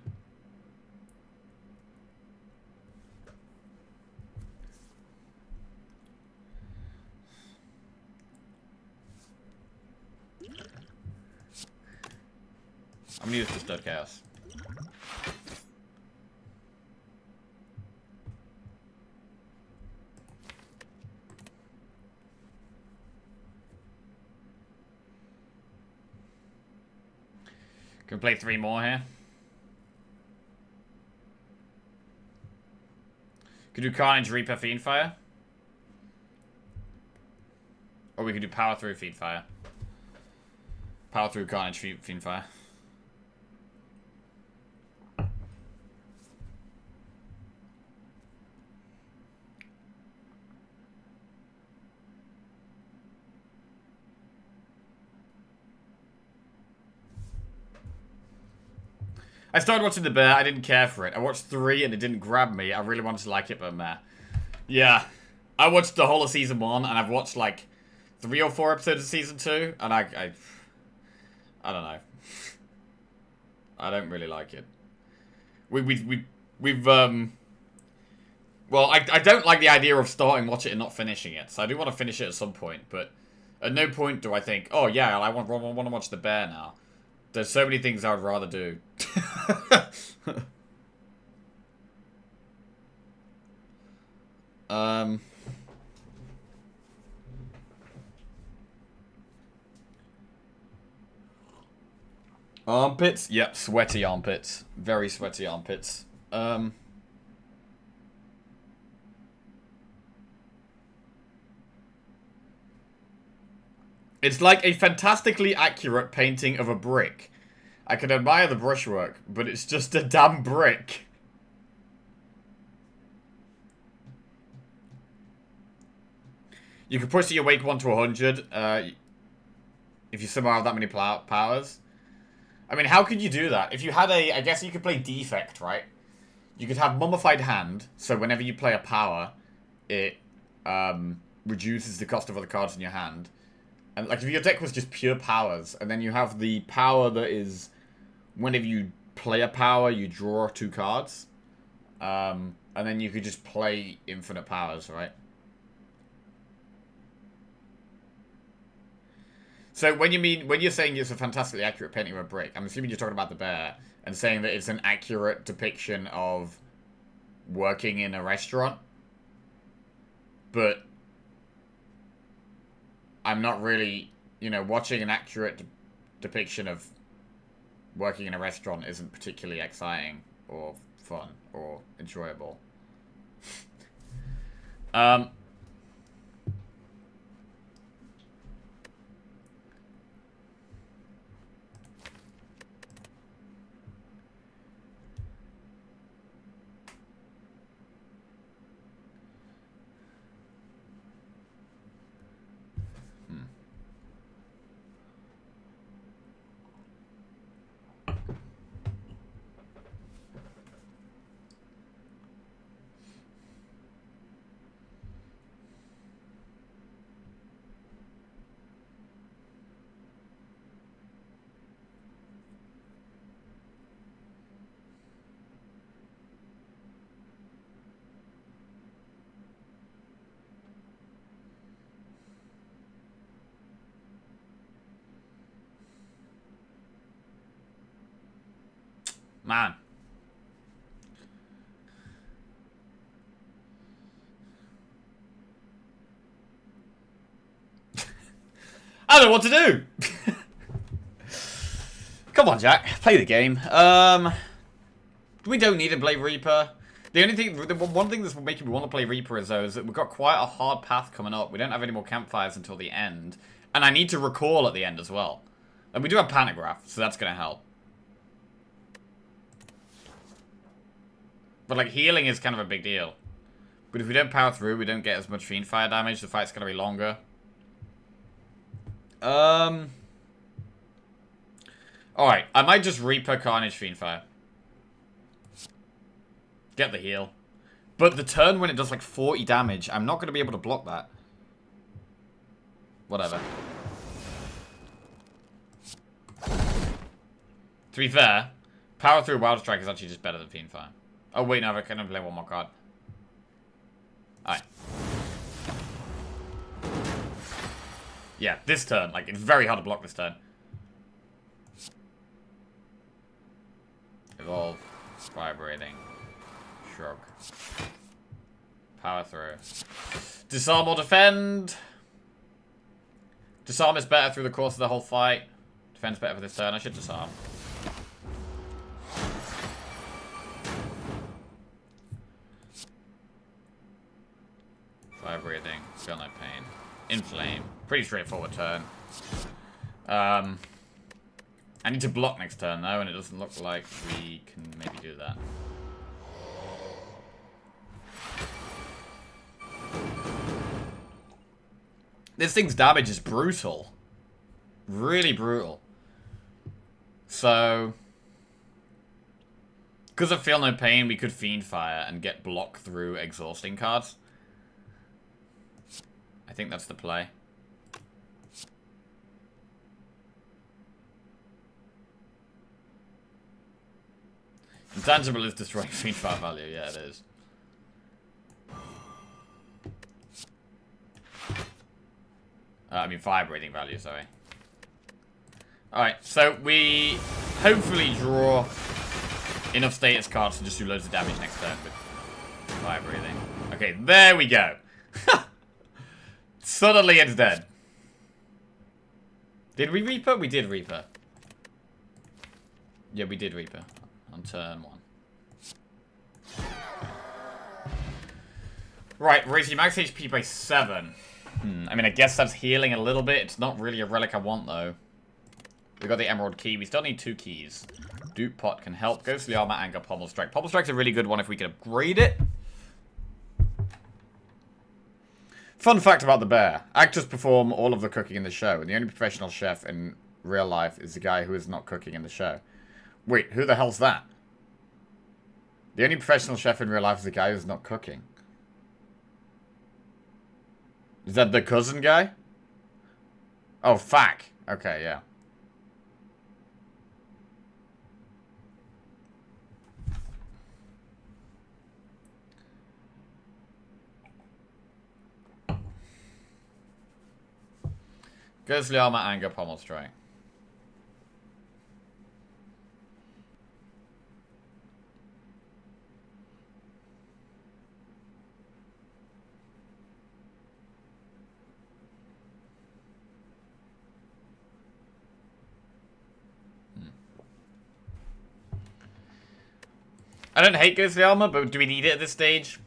I'm gonna use Disturbed Chaos. Can we play 3 more here? Could do Carnage, Reaper, Fiendfire. Or we could do Power Through, Fiendfire. Power Through, Carnage, Fiendfire. I started watching The Bear, I didn't care for it. I watched 3 and it didn't grab me. I really wanted to like it, but meh. Yeah. I watched the whole of Season 1 and I've watched like 3 or 4 episodes of Season 2 and I don't know. I don't really like it. Well, I don't like the idea of starting watch it and not finishing it. So I do want to finish it at some point, but at no point do I think, oh yeah, I want to watch The Bear now. There's so many things I would rather do. Armpits? Yep, sweaty armpits. Very sweaty armpits. It's like a fantastically accurate painting of a brick. I can admire the brushwork, but it's just a damn brick. You can push the Awake one to 100 if you somehow have that many powers. I mean, how could you do that? If you had a... I guess you could play Defect, right? You could have Mummified Hand, so whenever you play a power, it reduces the cost of other cards in your hand. And like if your deck was just pure powers, and then you have the power that is whenever you play a power, you draw 2 cards. And then you could just play infinite powers, right? So when you're saying it's a fantastically accurate painting of a brick, I'm assuming you're talking about The Bear and saying that it's an accurate depiction of working in a restaurant. But I'm not really, watching an accurate depiction of working in a restaurant isn't particularly exciting or fun or enjoyable. Man. I don't know what to do. Can't Come on, Jack. Play the game. We don't need to play Reaper. The only thing, the one thing that's making me want to play Reaper is though, is that we've got quite a hard path coming up. We don't have any more campfires until the end. And I need to recall at the end as well. And we do have Pantograph, so that's going to help. But like, healing is kind of a big deal. But if we don't power through, we don't get as much Fiend Fire damage. The fight's going to be longer. Alright, I might just Reaper Carnage Fiend Fire. Get the heal. But the turn when it does like 40 damage, I'm not going to be able to block that. Whatever. To be fair, Power Through Wild Strike is actually just better than Fiend Fire. Oh wait, no, I can only play one more card. Alright. Yeah, this turn, like, it's very hard to block this turn. Evolve. Vibrating. Shrug. Power Through. Disarm or defend. Disarm is better through the course of the whole fight. Defend's better for this turn. I should disarm. Vibrating. Feel no pain. Inflame. Pretty straightforward turn. I need to block next turn though, and it doesn't look like we can maybe do that. This thing's damage is brutal. Really brutal. So, because of Feel No Pain, we could Fiend Fire and get block through exhausting cards. I think that's the play. Intangible is destroying Fiend Fire value. Yeah, it is. I mean, vibrating value, sorry. Alright, so we hopefully draw enough status cards to just do loads of damage next turn with vibrating. Okay, there we go. Suddenly it's dead. Did we Reaper? We did Reaper. Yeah, we did Reaper on turn 1. Right, raising max HP by 7. I mean, I guess that's healing a little bit. It's not really a relic I want, though. We got the Emerald Key. We still need 2 keys. Dupe Pot can help. Ghostly Armor, Anger, Pommel Strike. Pommel Strike's a really good one if we can upgrade it. Fun fact about the bear. Actors perform all of the cooking in the show, and the only professional chef in real life is the guy who is not cooking in the show. Wait, who the hell's that? The only professional chef in real life is the guy who's not cooking. Is that the cousin guy? Oh, fuck. Okay, yeah. Ghostly Armor, Anger, Pommel Strike. I don't hate Ghostly Armor, but do we need it at this stage?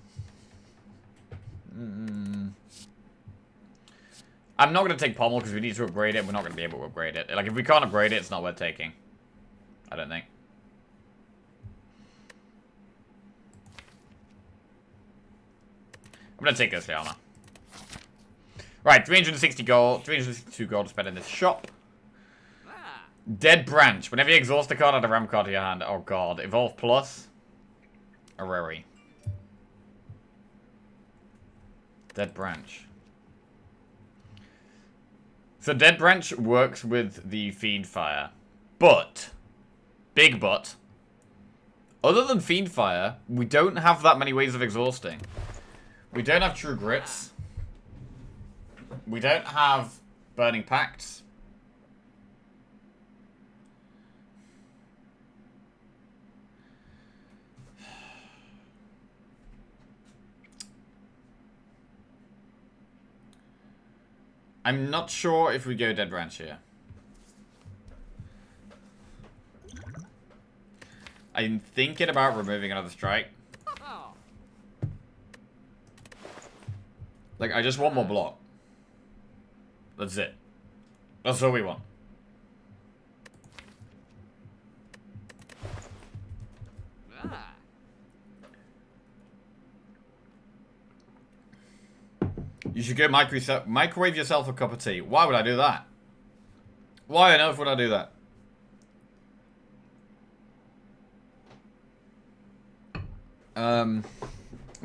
I'm not going to take Pommel because we need to upgrade it. We're not going to be able to upgrade it. Like, if we can't upgrade it, it's not worth taking. I don't think. I'm going to take Ghostly Armor. Right, 360 gold. 362 gold to spend in this shop. Dead Branch. Whenever you exhaust a card, add a ram card to your hand. Oh, God. Evolve Plus. Areri. Dead Branch. So Dead Branch works with the Fiend Fire. But, big but, other than Fiend Fire, we don't have that many ways of exhausting. We don't have True Grits. We don't have Burning Pacts. I'm not sure if we go Dead Branch here. I'm thinking about removing another strike. Like, I just want more block. That's it. That's all we want. You should go microwave yourself a cup of tea. Why would I do that? Why on earth would I do that? Man,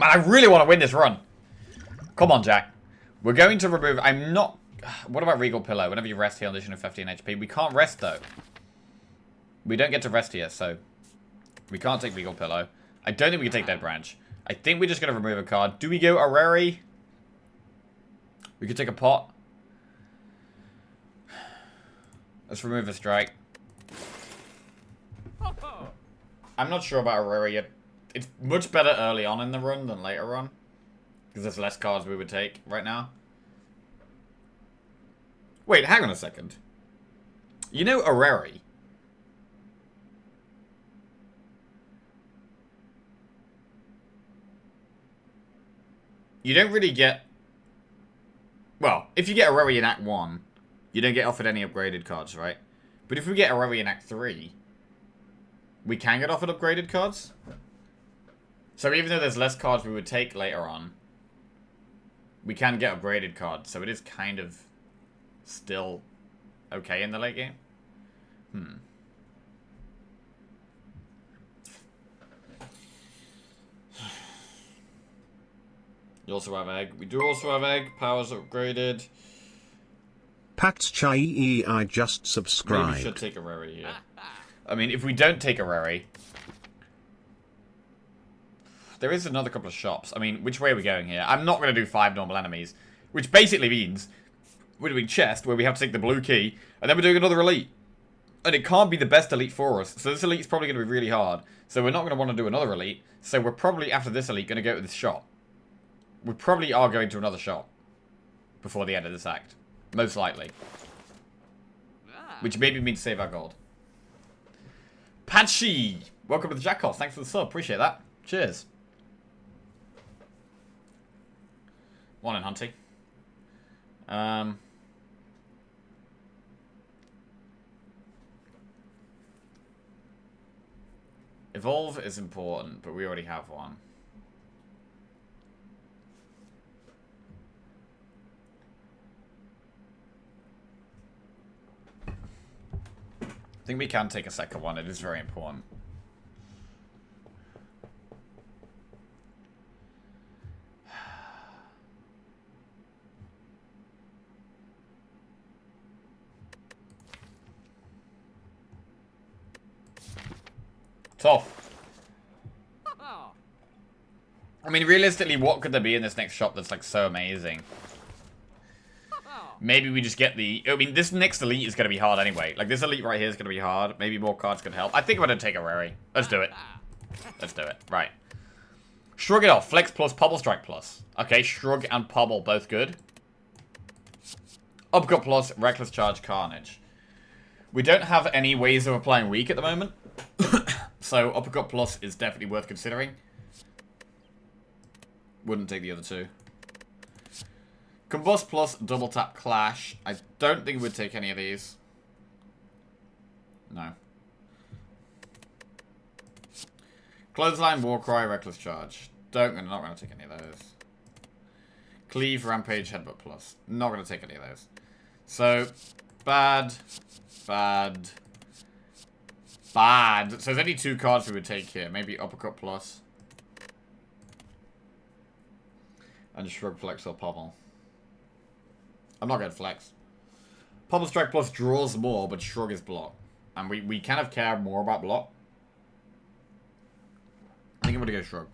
I really want to win this run. Come on, Jack. We're going to remove... I'm not... What about Regal Pillow? Whenever you rest here on addition of 15 HP. We can't rest, though. We don't get to rest here, so... We can't take Regal Pillow. I don't think we can take Dead Branch. I think we're just going to remove a card. Do we go Areri? We could take a pot. Let's remove a strike. I'm not sure about Areri yet. It's much better early on in the run than later on. Because there's less cards we would take right now. Wait, hang on a second. You know Areri? You don't really get... Well, if you get Areri in Act 1, you don't get offered any upgraded cards, right? But if we get Areri in Act 3, we can get offered upgraded cards. So even though there's less cards we would take later on, we can get upgraded cards. So it is kind of still okay in the late game. You also have egg. We do also have egg. Powers upgraded. Pax Chai I just Maybe subscribed. we should take a Rary here. I mean, if we don't take a Rary... There is another couple of shops. I mean, which way are we going here? I'm not going to do 5 normal enemies. Which basically means we're doing chest, where we have to take the blue key, and then we're doing another elite. And it can't be the best elite for us. So this elite's probably going to be really hard. So we're not going to want to do another elite. So we're probably, after this elite, going to go to this shop. We probably are going to another shop before the end of this act. Most likely. Which maybe means save our gold. Patchy! Welcome to the Jackals. Thanks for the sub. Appreciate that. Cheers. Morning, Hunty. Evolve is important, but we already have one. I think we can take a second one. It is very important. Tough. I mean, realistically, what could there be in this next shop that's, like, so amazing? Maybe we just get the... I mean, this next elite is going to be hard anyway. Like, this elite right here is going to be hard. Maybe more cards could help. I think I'm going to take a Rary. Let's do it. Let's do it. Right. Shrug it off. Flex plus, Pobble Strike plus. Okay, Shrug and Pobble, both good. Upcut plus, Reckless Charge, Carnage. We don't have any ways of applying weak at the moment. So, Uppercut plus is definitely worth considering. Wouldn't take the other two. Combust plus double tap clash. I don't think we'd take any of these. No. Clothesline, Warcry, Reckless Charge. Not going to take any of those. Cleave, Rampage, Headbutt plus. Not going to take any of those. So, bad. Bad. Bad. So there's only 2 cards we would take here. Maybe Uppercut plus. And Shrug, Flex, or Pommel. I'm not going to Flex. Pommel Strike plus draws more, but Shrug is block. And we kind of care more about block. I think I'm going to go Shrug.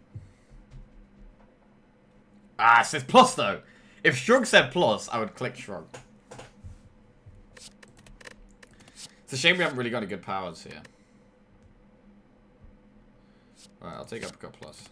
Ah, it says plus, though. If Shrug said plus, I would click Shrug. It's a shame we haven't really got any good powers here. Alright, I'll take Uppercut plus.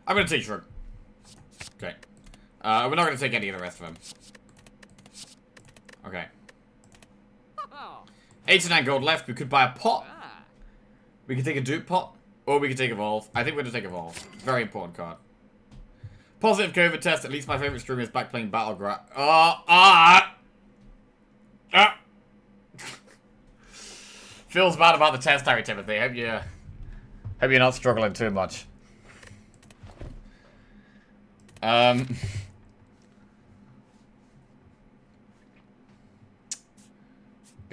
I'm gonna take Shrug. Okay. We're not gonna take any of the rest of them. Okay. 89 gold left. We could buy a pot. We could take a dupe pot. Or we could take Evolve. I think we're gonna take Evolve. Very important card. Positive COVID test. At least my favorite streamer is back playing Battleground. Feels bad about the test, Harry Timothy. Hope you're not struggling too much. Go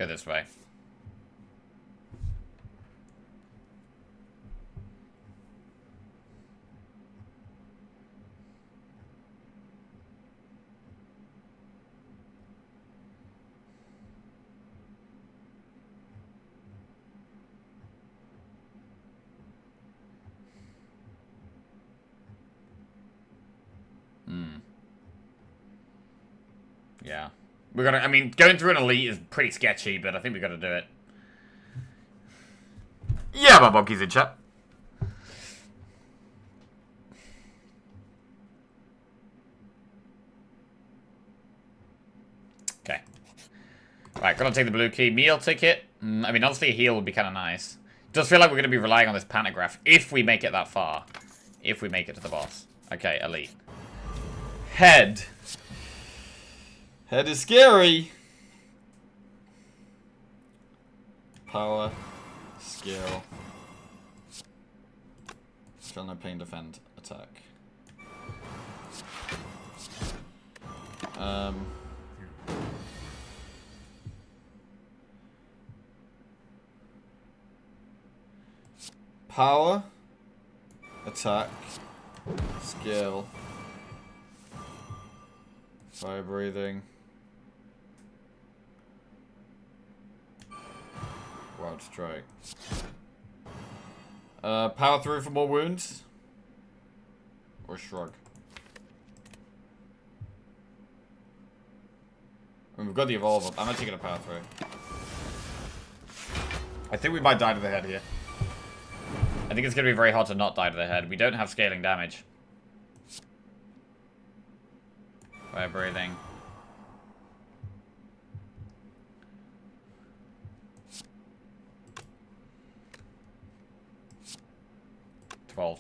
this way. Yeah. We gotta, I mean, going through an elite is pretty sketchy, but I think we gotta do it. Yeah, my monkey's in chat. Okay. Right, gotta take the blue key. Meal ticket. I mean, honestly, a heal would be kind of nice. Does feel like we're gonna be relying on this pantograph if we make it that far. If we make it to the boss. Okay, elite. Head. Head is scary. Power. Skill. Feel no pain, defend, attack. Power. Attack. Skill. Fire breathing. Wild strike. Power through for more wounds? Or shrug? I mean, we've got the evolve up. I'm not taking a power through. I think we might die to the head here. I think it's going to be very hard to not die to the head. We don't have scaling damage. Fire breathing.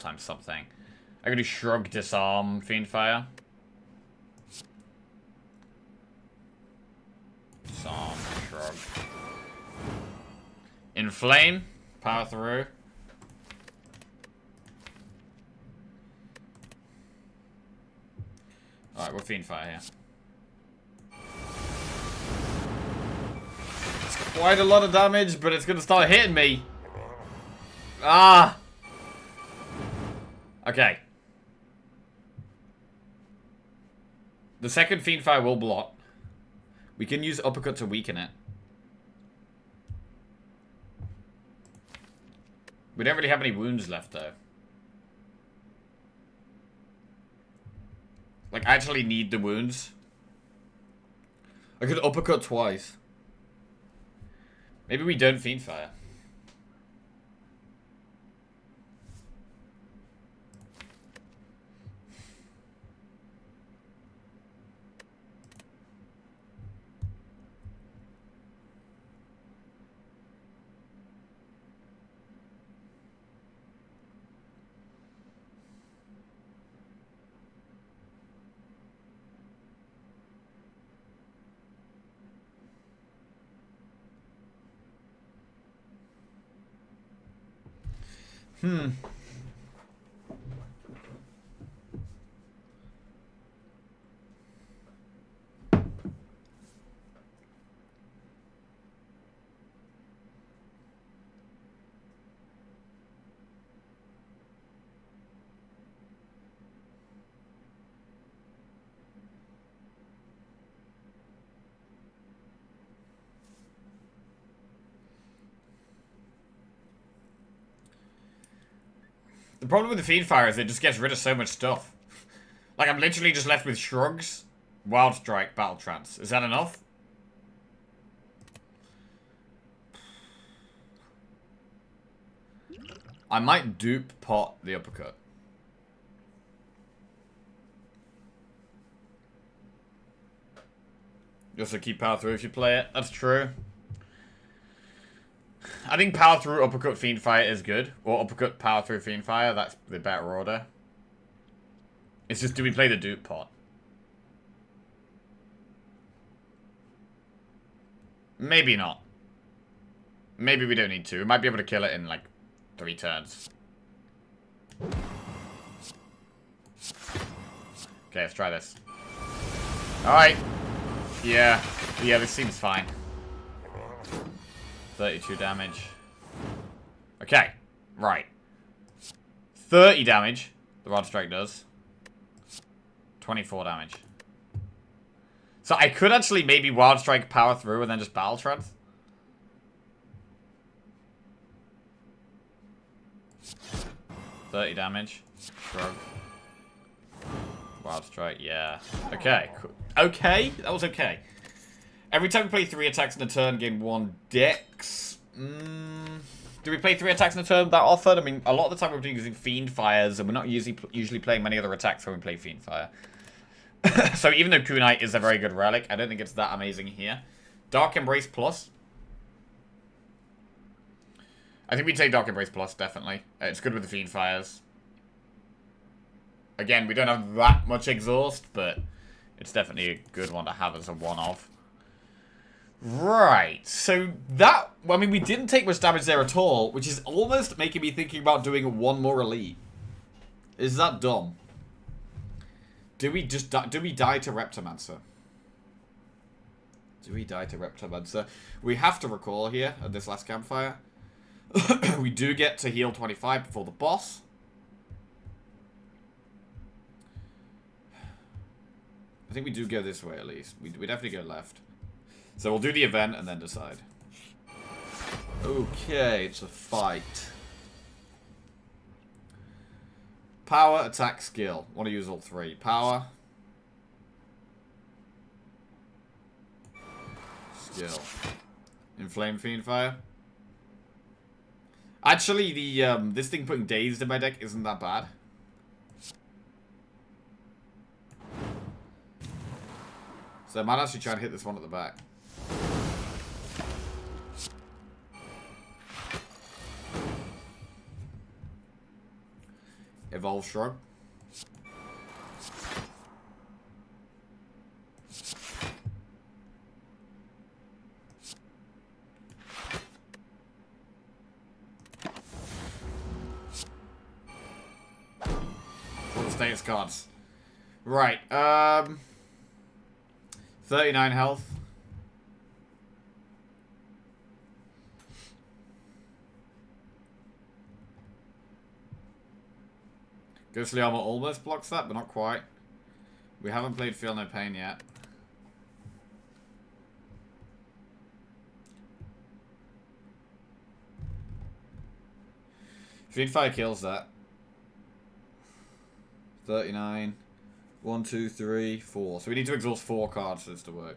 Times something. I could do shrug, disarm, fiend fire. Disarm, shrug. Inflame, power through. Alright, we're fiend fire here. It's quite a lot of damage, but it's gonna start hitting me. Ah! Okay. The second Fiend Fire will block. We can use Uppercut to weaken it. We don't really have any wounds left, though. Like, I actually need the wounds. I could Uppercut twice. Maybe we don't Fiend Fire. The problem with the Fiend Fire is it just gets rid of so much stuff. Like, I'm literally just left with Shrugs, Wild Strike, Battle Trance. Is that enough? I might dupe pot the Uppercut. Just to keep power through if you play it. That's true. I think power through uppercut fiend fire is good. Or uppercut power through fiend fire. That's the better order. It's just, do we play the dupe pot? Maybe not. Maybe we don't need to. We might be able to kill it in like 3 turns. Okay, let's try this. Alright. Yeah, this seems fine. 32 damage. Okay, right. 30 damage, the Rod Strike does. 24 damage. So I could actually maybe Wild Strike power through and then just Battle Trance. $30 damage. Shrug. Wild Strike, yeah. Okay, cool. Okay, that was okay. Every time we play 3 attacks in a turn, gain 1 dex. Do we play 3 attacks in a turn that often? I mean, a lot of the time we're using Fiend Fires, and we're not usually playing many other attacks when we play Fiend Fire. So even though Kunite is a very good relic, I don't think it's that amazing here. Dark Embrace Plus. I think we take Dark Embrace Plus, definitely. It's good with the Fiend Fires. Again, we don't have that much exhaust, but it's definitely a good one to have as a one-off. Right, so that... I mean, we didn't take much damage there at all, which is almost making me thinking about doing one more elite. Is that dumb? Do we just do we die to Reptomancer? Do we die to Reptomancer? We have to recall here at this last campfire. We do get to heal 25 before the boss. I think we do go this way at least. We definitely go left. So we'll do the event and then decide. Okay, it's a fight. Power, attack, skill. Want to use all 3. Power. Skill. Inflame Fiend Fire. Actually, the this thing putting Dazed in my deck isn't that bad. So I might actually try and hit this one at the back. Evolve Shrug. For the status cards. Right, 39 health. Ghostly Armor almost blocks that, but not quite. We haven't played Feel No Pain yet. Fiend Fire kills that. 39. 1, 2, 3, 4. So we need to exhaust 4 cards for this to work.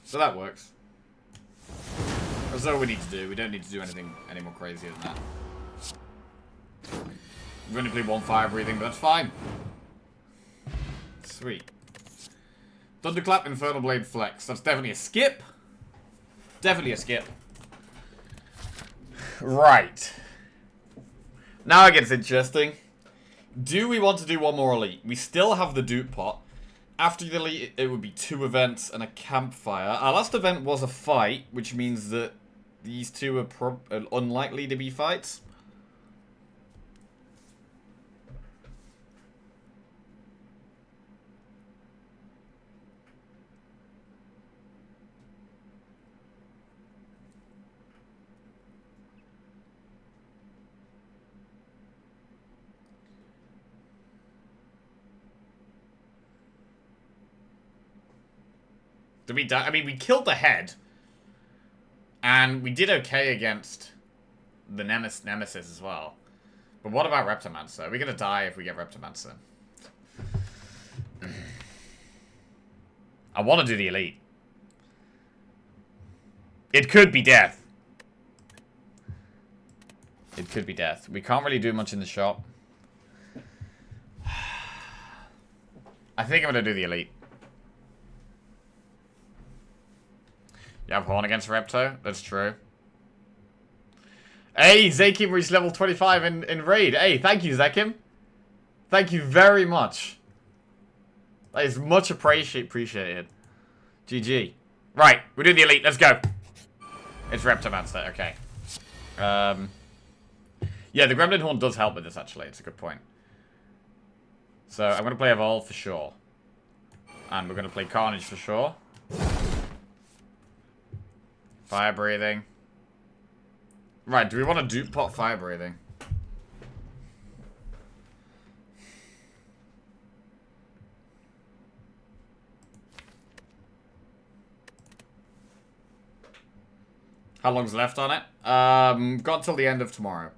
So that works. That's all we need to do. We don't need to do anything any more crazier than that. We've only played 1 fire breathing, but that's fine. Sweet. Thunderclap, Infernal Blade, Flex. That's definitely a skip. Definitely a skip. Right. Now it gets interesting. Do we want to do one more elite? We still have the dupe pot. After the elite, it would be 2 events and a campfire. Our last event was a fight, which means that these 2 are unlikely to be fights. Did we die? I mean, we killed the head. And we did okay against the Nemesis as well. But what about Reptomancer? Are we going to die if we get Reptomancer? I want to do the elite. It could be death. It could be death. We can't really do much in the shop. I think I'm going to do the elite. You have Horn against Repto? That's true. Hey, Zakim reached level 25 in Raid. Hey, thank you, Zakim. Thank you very much. That is much appreciated. GG. Right, we're doing the elite. Let's go. It's Reptomancer. Okay. Yeah, the Gremlin Horn does help with this, actually. It's a good point. So, I'm going to play Evolve for sure. And we're going to play Carnage for sure. Fire Breathing. Right, do we want to dupe pot Fire Breathing? How long's left on it? Got till the end of tomorrow.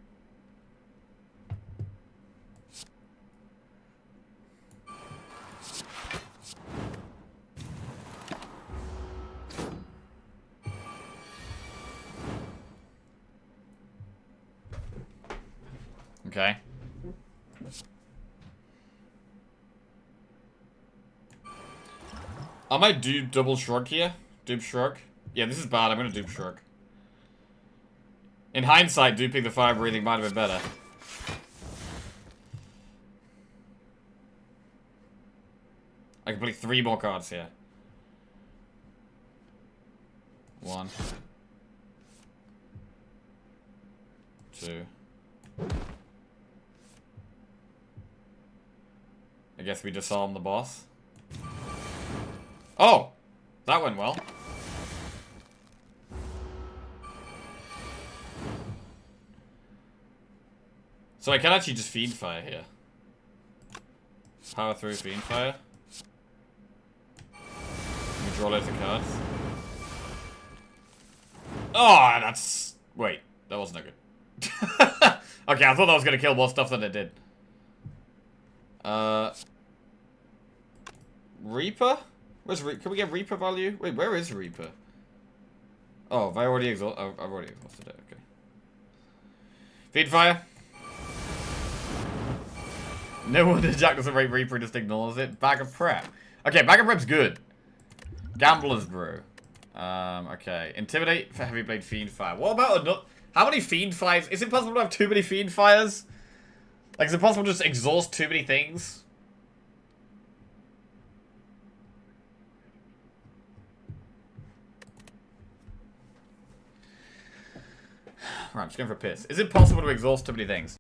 Okay. I might do double shrug here. Dupe shrug. Yeah, this is bad. I'm gonna dupe shrug. In hindsight, duping the fire breathing might have been better. I can play 3 more cards here. 1. 2. I guess we disarm the boss. Oh! That went well. So I can actually just Fiend Fire here. Power through Fiend Fire. We draw loads of cards. Oh, that's... Wait, that wasn't that good. Okay, I thought that was going to kill more stuff than it did. Reaper? Where's Can we get Reaper value? Wait, where is Reaper? Oh, have I already exhausted? Oh, I've already exhausted it, okay. Feed Fire. No wonder Jack doesn't rate Reaper, just ignores it. Bag of Prep. Okay, Bag of Prep's good. Gambler's Brew. Okay. Intimidate for Heavy Blade Fiend Fire. What about another... How many Fiend Fires? Is it possible to have too many Fiend Fires? Like, is it possible to just exhaust too many things? Right, I'm just going for a piss. Is it possible to exhaust too many things?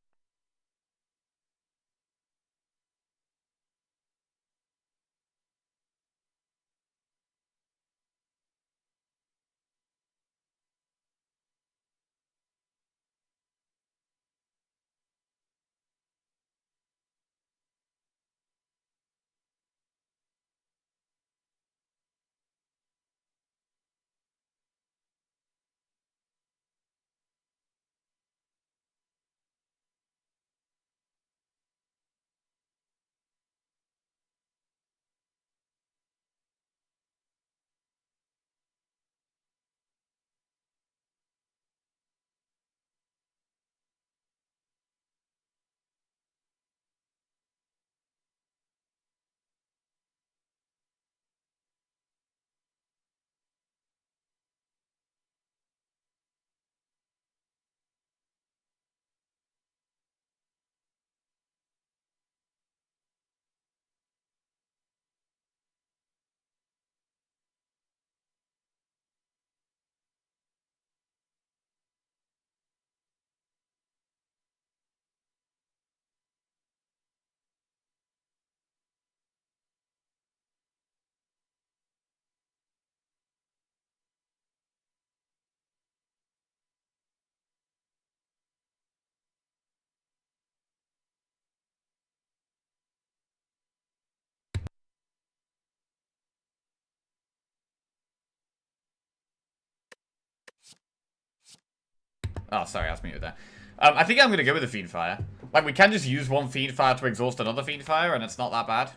Oh, sorry, I was muted there. I think I'm going to go with the Fiend Fire. Like, we can just use one Fiend Fire to exhaust another Fiend Fire, and it's not that bad.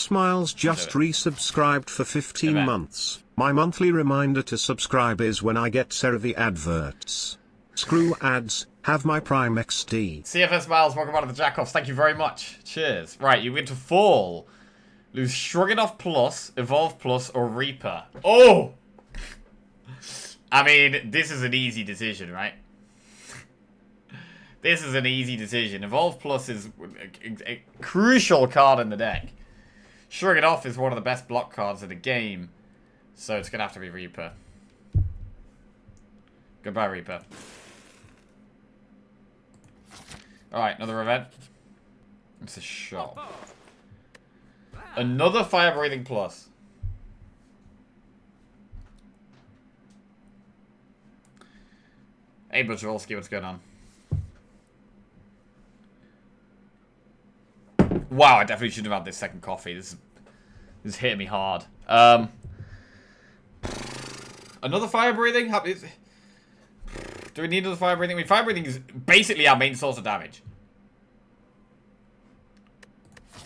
Smiles just resubscribed for 15 months. My monthly reminder to subscribe is when I get CeraVe adverts. Screw ads, have my Prime XD. CFS Miles, welcome out of the Jackoffs. Thank you very much. Cheers. Right, you win to fall. Lose Shrug It Off Plus, Evolve Plus, or Reaper. Oh! I mean, this is an easy decision, right? This is an easy decision. Evolve Plus is a crucial card in the deck. Shrug It Off is one of the best block cards in the game. So it's going to have to be Reaper. Goodbye, Reaper. Alright, another event. It's a shop. Another Fire Breathing Plus. Hey, Butchwolski, what's going on? Wow, I definitely shouldn't have had this second coffee. This is hitting me hard. Another Fire Breathing? Do we need another Fire Breathing? I mean, Fire Breathing is basically our main source of damage.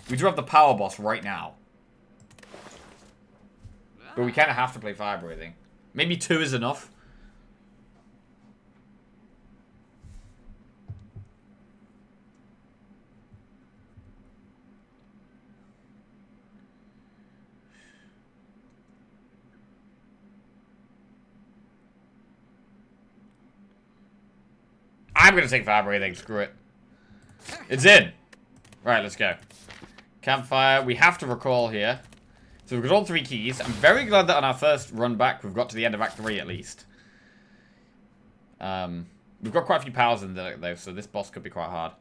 We do have the Power Boss right now. But we kind of have to play Fire Breathing. Maybe 2 is enough. I'm going to take Fire Breathing. Screw it. It's in. Right, let's go. Campfire. We have to recall here. So we've got all 3 keys. I'm very glad that on our first run back, we've got to the end of Act 3 at least. We've got quite a few powers in there, though, so this boss could be quite hard.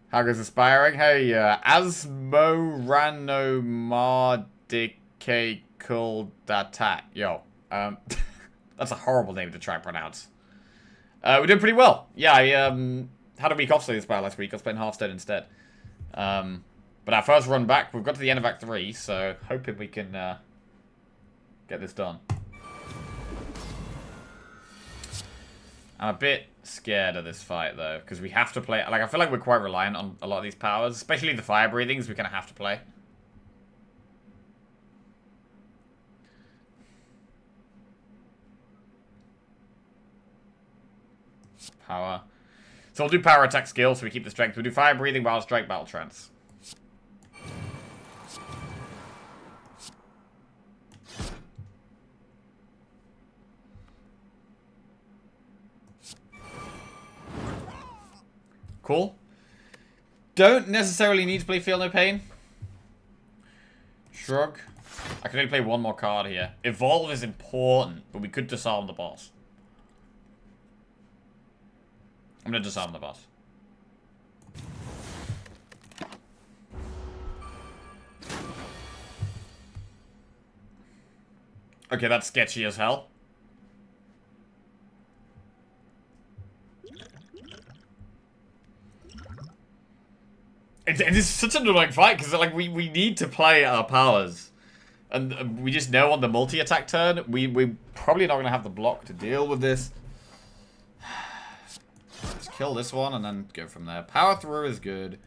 How goes Aspiring? Hey, Asmoranomardikekuldatat. Yo, that's a horrible name to try and pronounce. We're doing pretty well. Yeah, I had a week off Slay Spire last week. I was playing Hearthstone instead. But our first run back, we've got to the end of Act 3, so hoping we can get this done. I'm a bit scared of this fight, though, because we have to play... Like, I feel like we're quite reliant on a lot of these powers, especially the Fire Breathings we kind of have to play. Power. So we'll do Power Attack skill, so we keep the strength. We'll do Fire Breathing, Wild Strike, Battle Trance. Cool. Don't necessarily need to play Feel No Pain. Shrug. I can only play 1 more card here. Evolve is important, but we could disarm the boss. I'm going to disarm the boss. Okay, that's sketchy as hell. It is such an annoying fight, because like, we need to play our powers. And we just know on the multi-attack turn, we're probably not going to have the block to deal with this. Let's kill this one and then go from there. Power through is good.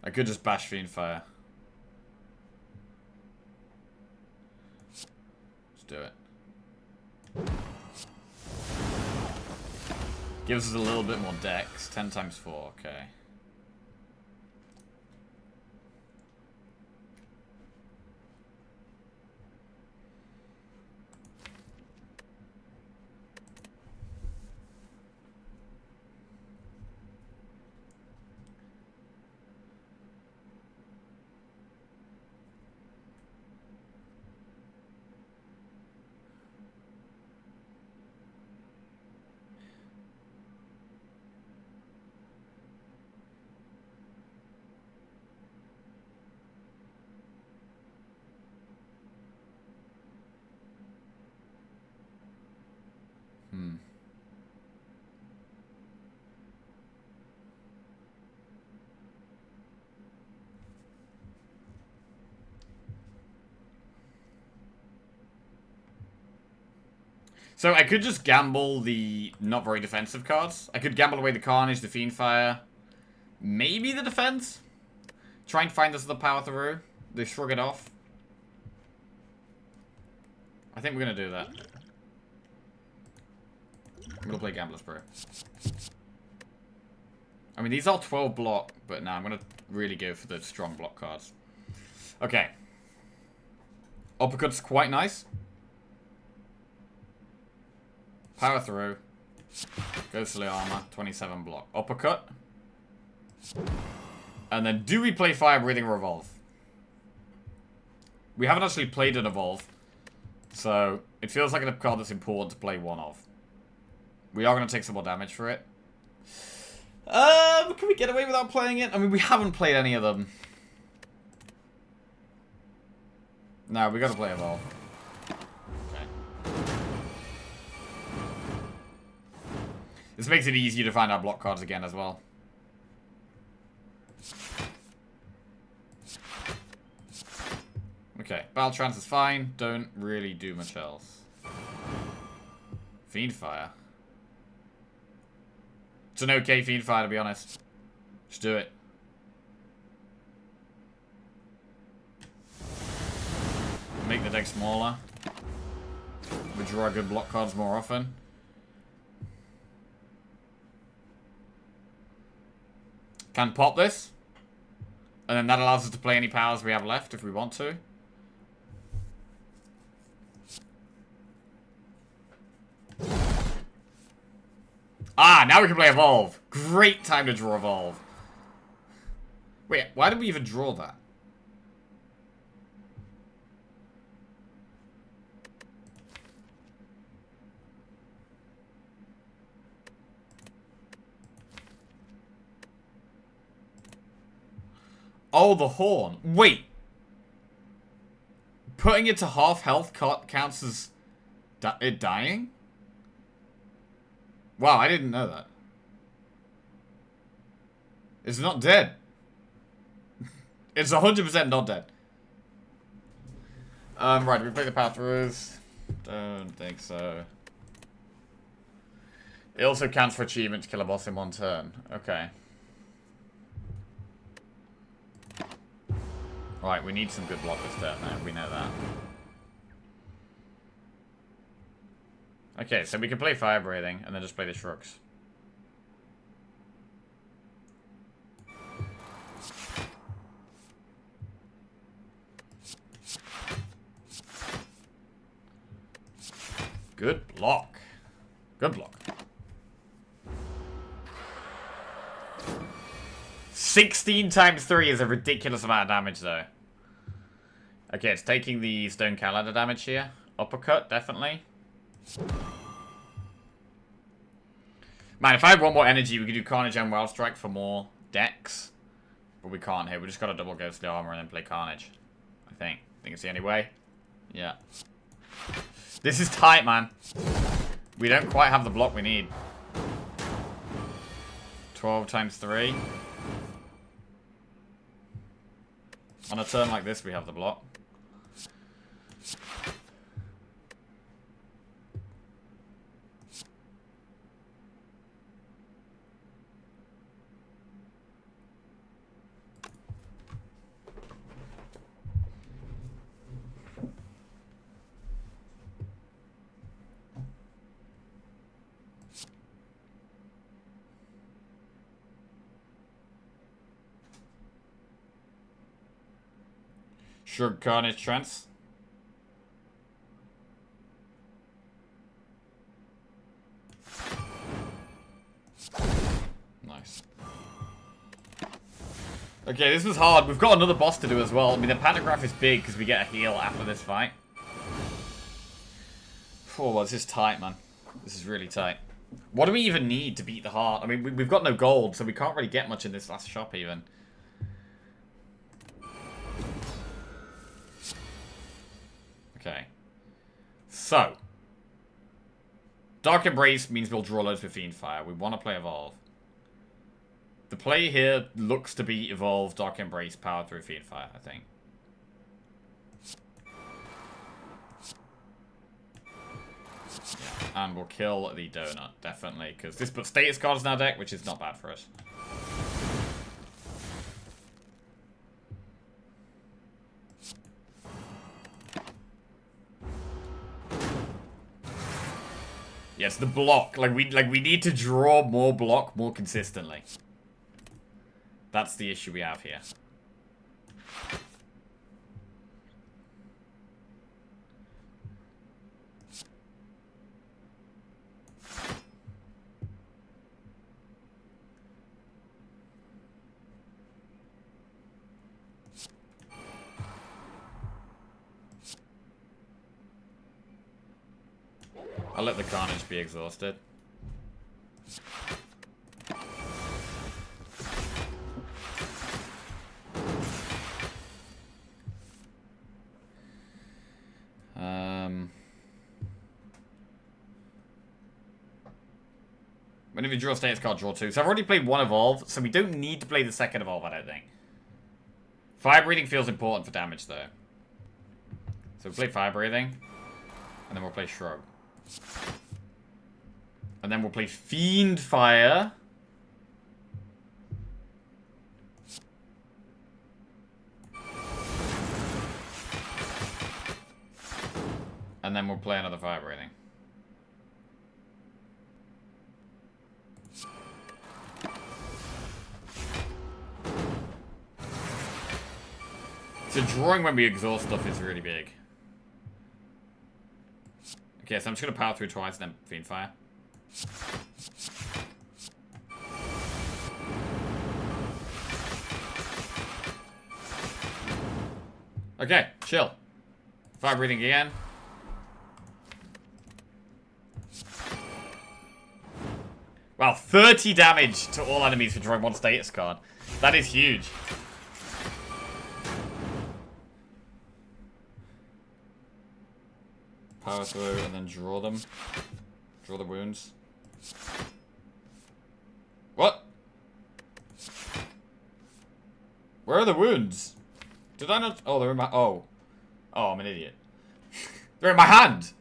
I could just bash Fiend Fire. Let's do it. Gives us a little bit more dex. 10 times 4, okay. So I could just gamble the not very defensive cards. I could gamble away the Carnage, the Fiendfire, maybe the defense. Try and find this other power through. They shrug it off. I think we're gonna do that. I'm gonna play Gambler's Brew. I mean, these are 12 block, but now I'm gonna really go for the strong block cards. Okay. Uppercut's quite nice. Power through. Ghostly armor, 27 block. Uppercut. And then do we play Fire Breathing or Evolve? We haven't actually played an Evolve. So, it feels like a card that's important to play one of. We are going to take some more damage for it. Can we get away without playing it? I mean, we haven't played any of them. No, we got to play Evolve. Okay. This makes it easier to find our block cards again as well. Okay, Battle Trance is fine. Don't really do much else. Fiendfire. It's an okay Fiendfire, to be honest. Just do it. Make the deck smaller. We draw good block cards more often. Can pop this. And then that allows us to play any powers we have left if we want to. Ah, now we can play Evolve. Great time to draw Evolve. Wait, why did we even draw that? Oh, the horn. Wait. Putting it to half health counts as it dying? Wow, I didn't know that. It's not dead. It's 100% not dead. Right, do we play the power throughs? Don't think so. It also counts for achievement to kill a boss in one turn. Okay. Right, we need some good block this turn now. We know that. Okay, so we can play Fire Breathing and then just play the Shrugs. Good block. Good block. 16 times 3 is a ridiculous amount of damage, though. Okay, it's taking the Stone Calendar damage here. Uppercut, definitely. Man, if I had one more energy, we could do Carnage and Wild Strike for more decks. But we can't here. We just got to double Ghostly Armor and then play Carnage. I think it's the only way. Yeah. This is tight, man. We don't quite have the block we need. 12 times 3. On a turn like this, we have the block. Shrug Carnage Trance. Nice. Okay, this was hard. We've got another boss to do as well. I mean, the Pantograph is big because we get a heal after this fight. Oh, well, this is tight, man. This is really tight. What do we even need to beat the heart? I mean, we've got no gold, so we can't really get much in this last shop, even. Okay. So. Dark Embrace means we'll draw loads with Fiendfire. We want to play Evolve. The play here looks to be Evolve, Dark Embrace, Power through Fiendfire, I think. Yeah. And we'll kill the donut, definitely. Because this puts status cards in our deck, which is not bad for us. Yes, the block. Like we need to draw more block more consistently. That's the issue we have here. I'll let the carnage be exhausted. Whenever you draw a status card, draw 2. So I've already played 1 Evolve, so we don't need to play the 2nd Evolve, I don't think. Fire Breathing feels important for damage, though. So we'll play Fire Breathing, and then we'll play Shrug. And then we'll play Fiend Fire. And then we'll play another Fire Breathing. So drawing when we exhaust stuff is really big. Okay, so I'm just going to power through twice and then Fiend Fire. Okay, chill. Fire Breathing again. Wow, 30 damage to all enemies for drawing 1 status card. That is huge. Power through and then draw them. Draw the wounds. What? Where are the wounds? Did I not? Oh, they're in my... Oh. Oh, I'm an idiot. They're in my hand!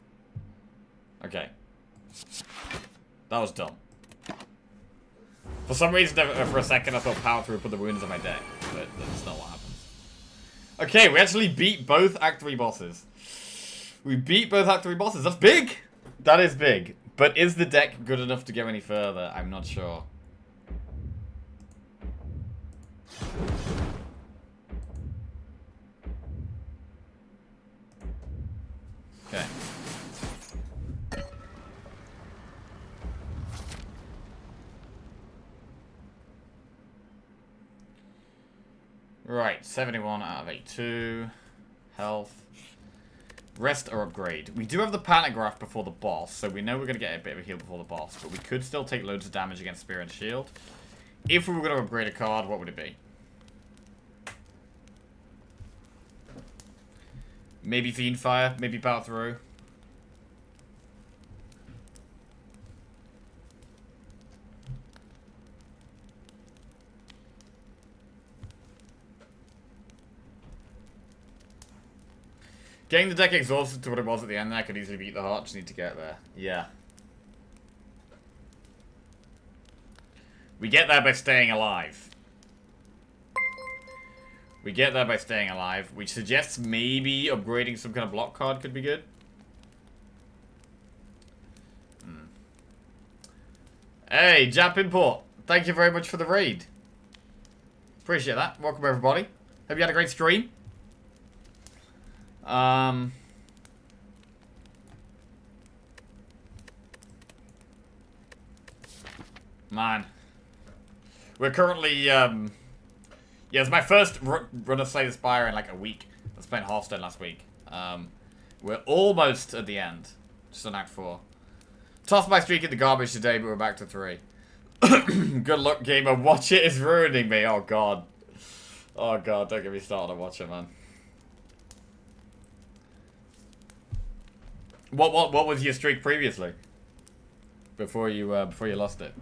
Okay. That was dumb. For some reason, for a second, I thought power through put the wounds on my deck. But that's not what happens. Okay, we actually beat both Act 3 bosses. We beat both Act 3 bosses. That's big! That is big. But is the deck good enough to go any further? I'm not sure. Okay. Right, 71 out of 82. Health. Rest or upgrade. We do have the pantograph before the boss, so we know we're going to get a bit of a heal before the boss, but we could still take loads of damage against Spear and Shield. If we were going to upgrade a card, what would it be? Maybe Fiend Fire, maybe Power Through. Getting the deck exhausted to what it was at the end there could easily beat the heart. Just need to get there. Yeah. We get there by staying alive. We get there by staying alive, which suggests maybe upgrading some kind of block card could be good. Hey, Jap Import. Thank you very much for the raid. Appreciate that. Welcome, everybody. Hope you had a great stream. Man. We're currently, yeah, it's my first run of Slay the Spire in like a week. I was playing Hearthstone last week. We're almost at the end. Just on Act 4. Tossed my streak in the garbage today, but we're back to 3. Good luck, gamer. Watch It is ruining me. Oh, God. Oh, God. Don't get me started on Watch It, man. What was your streak previously? Before you lost it?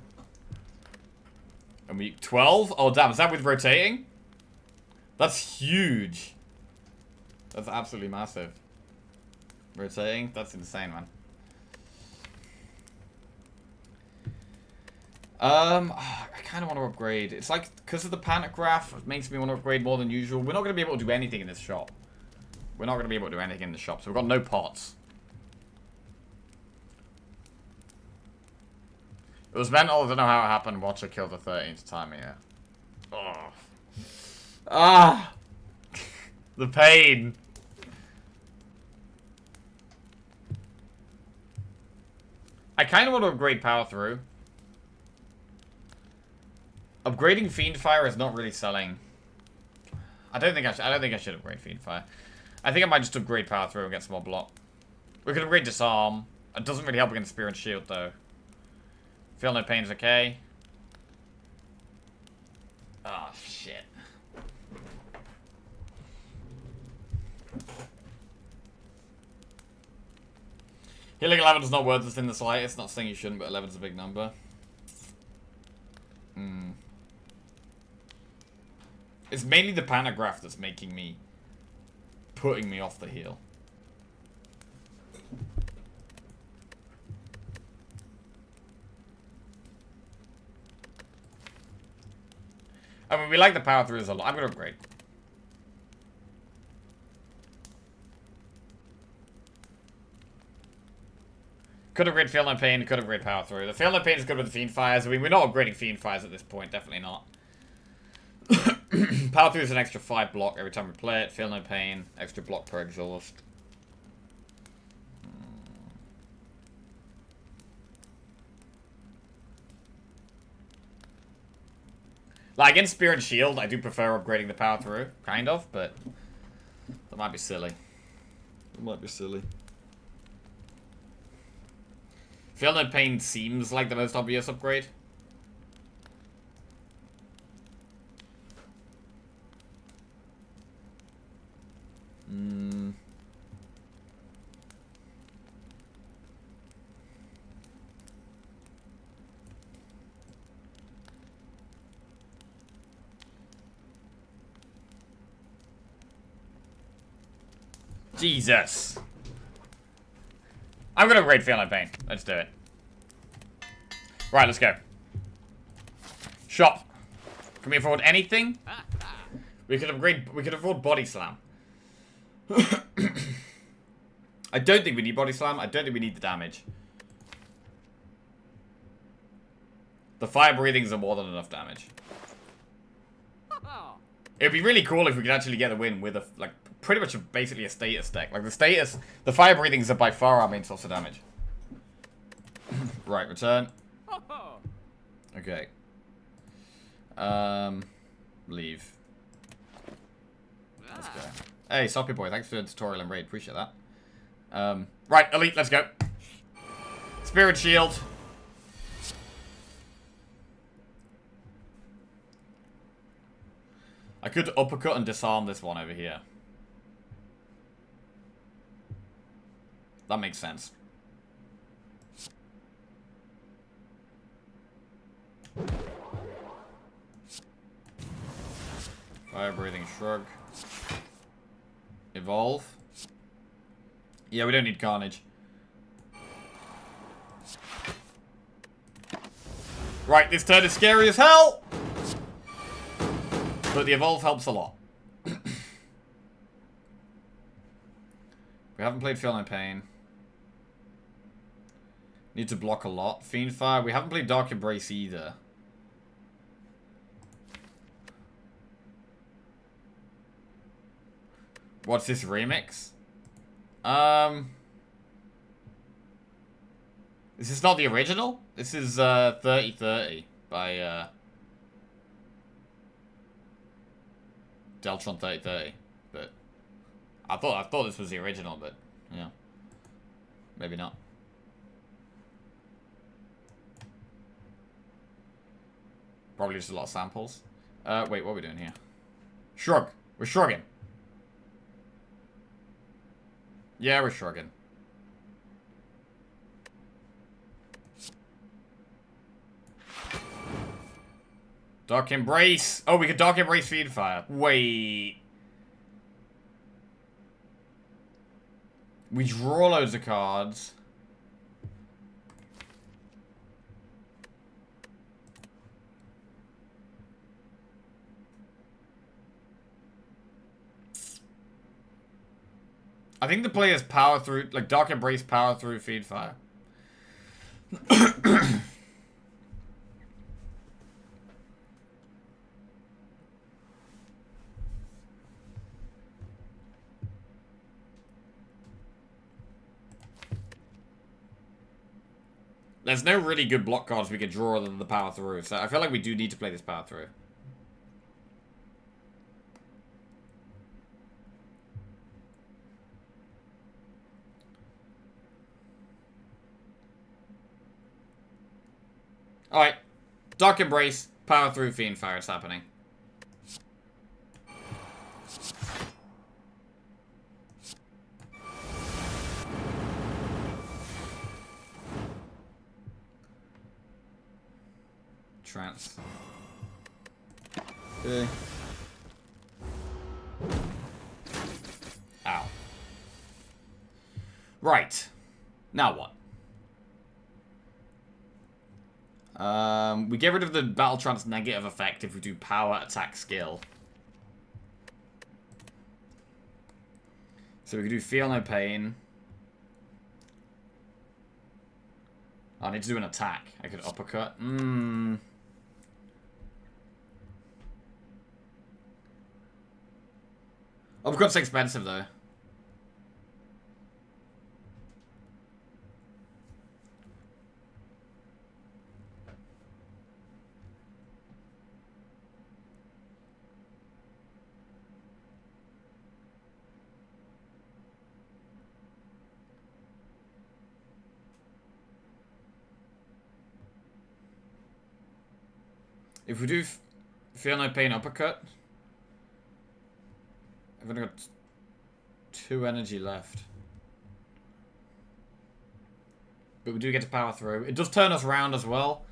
And we 12? Oh damn, is that with rotating? That's huge. That's absolutely massive. Rotating? That's insane, man. I kind of want to upgrade. It's like, because of the pantograph, it makes me want to upgrade more than usual. We're not going to be able to do anything in this shop. We're not going to be able to do anything in the shop, so we've got no pots. It was mental, I don't know how it happened. Watch her kill the 13th time here. Oh. Ah! The pain. I kind of want to upgrade power through. Upgrading Fiendfire is not really selling. I don't think I should upgrade Fiendfire. I think I might just upgrade power through and get some more block. We could upgrade disarm. It doesn't really help against spear and shield though. Feel no pain's okay. Oh shit. Healing 11 is not worth it in the slightest. Not saying you shouldn't, but 11 is a big number. It's mainly the pantograph that's putting me off the heal. I mean, we like the power throughs a lot. I'm gonna upgrade. Could upgrade Feel No Pain, could upgrade Power Through. The Feel No Pain is good with the Fiend Fires. I mean, we're not upgrading Fiend Fires at this point, definitely not. Power Through is an extra 5 block every time we play it. Feel No Pain, extra block per exhaust. Like, against Spear and Shield, I do prefer upgrading the Power Through, kind of, but that might be silly. It might be silly. Feel No Pain seems like the most obvious upgrade. Jesus. I'm gonna upgrade Feel No Pain. Let's do it. Right, let's go. Shop. Can we afford anything? We could afford Body Slam. I don't think we need Body Slam. I don't think we need the damage. The fire breathings are more than enough damage. It'd be really cool if we could actually get a win with a, like, pretty much basically a status deck. Like, the fire breathings are by far our main source of damage. Right, return. Okay. Leave. Let's go. Hey, Soppy Boy, thanks for the tutorial and raid. Appreciate that. Right, Elite, let's go. Spirit Shield. I could uppercut and disarm this one over here. That makes sense. Fire breathing shrug. Evolve. Yeah, we don't need Carnage. Right, this turn is scary as hell! But the evolve helps a lot. We haven't played Feel No Pain. Need to block a lot. Fiendfire. We haven't played Dark Embrace either. What's this remix? This is not the original? This is 3030 by Deltron 3030. But I thought this was the original, but yeah. Maybe not. Probably just a lot of samples. Wait, what are we doing here? Shrug. We're shrugging. Yeah, we're shrugging. Dark Embrace. Oh, we could Dark Embrace Fiendfire. Wait. We draw loads of cards. I think the players power through, like Dark Embrace power through Fiend Fire. There's no really good block cards we can draw other than the power through, so I feel like we do need to play this power through. Alright. Dark Embrace, power through Fiend Fire, it's happening. Trance. Okay. Ow. Right. Now what? We get rid of the Battle Trance negative effect if we do power, attack, skill. So we can do Feel No Pain. Oh, I need to do an attack. I could uppercut. Uppercut's expensive, though. If we do Feel No Pain uppercut, I've only got 2 energy left. But we do get to power through. It does turn us round as well.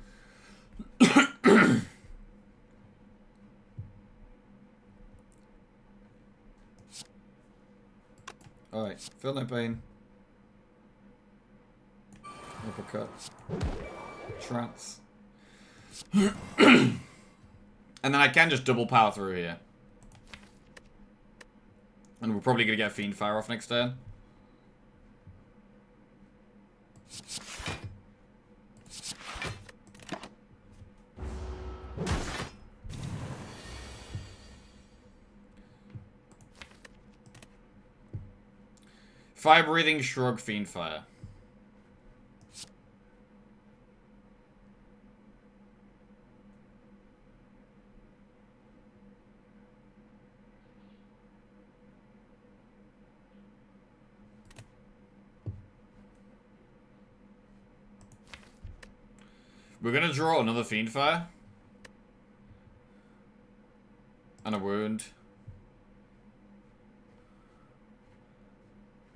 Alright, Feel No Pain. Uppercut. Trance. And then I can just double power through here. And we're probably going to get Fiend Fire off next turn. Fire Breathing, Shrug, Fiend Fire. We're gonna draw another Fiend Fire. And a wound.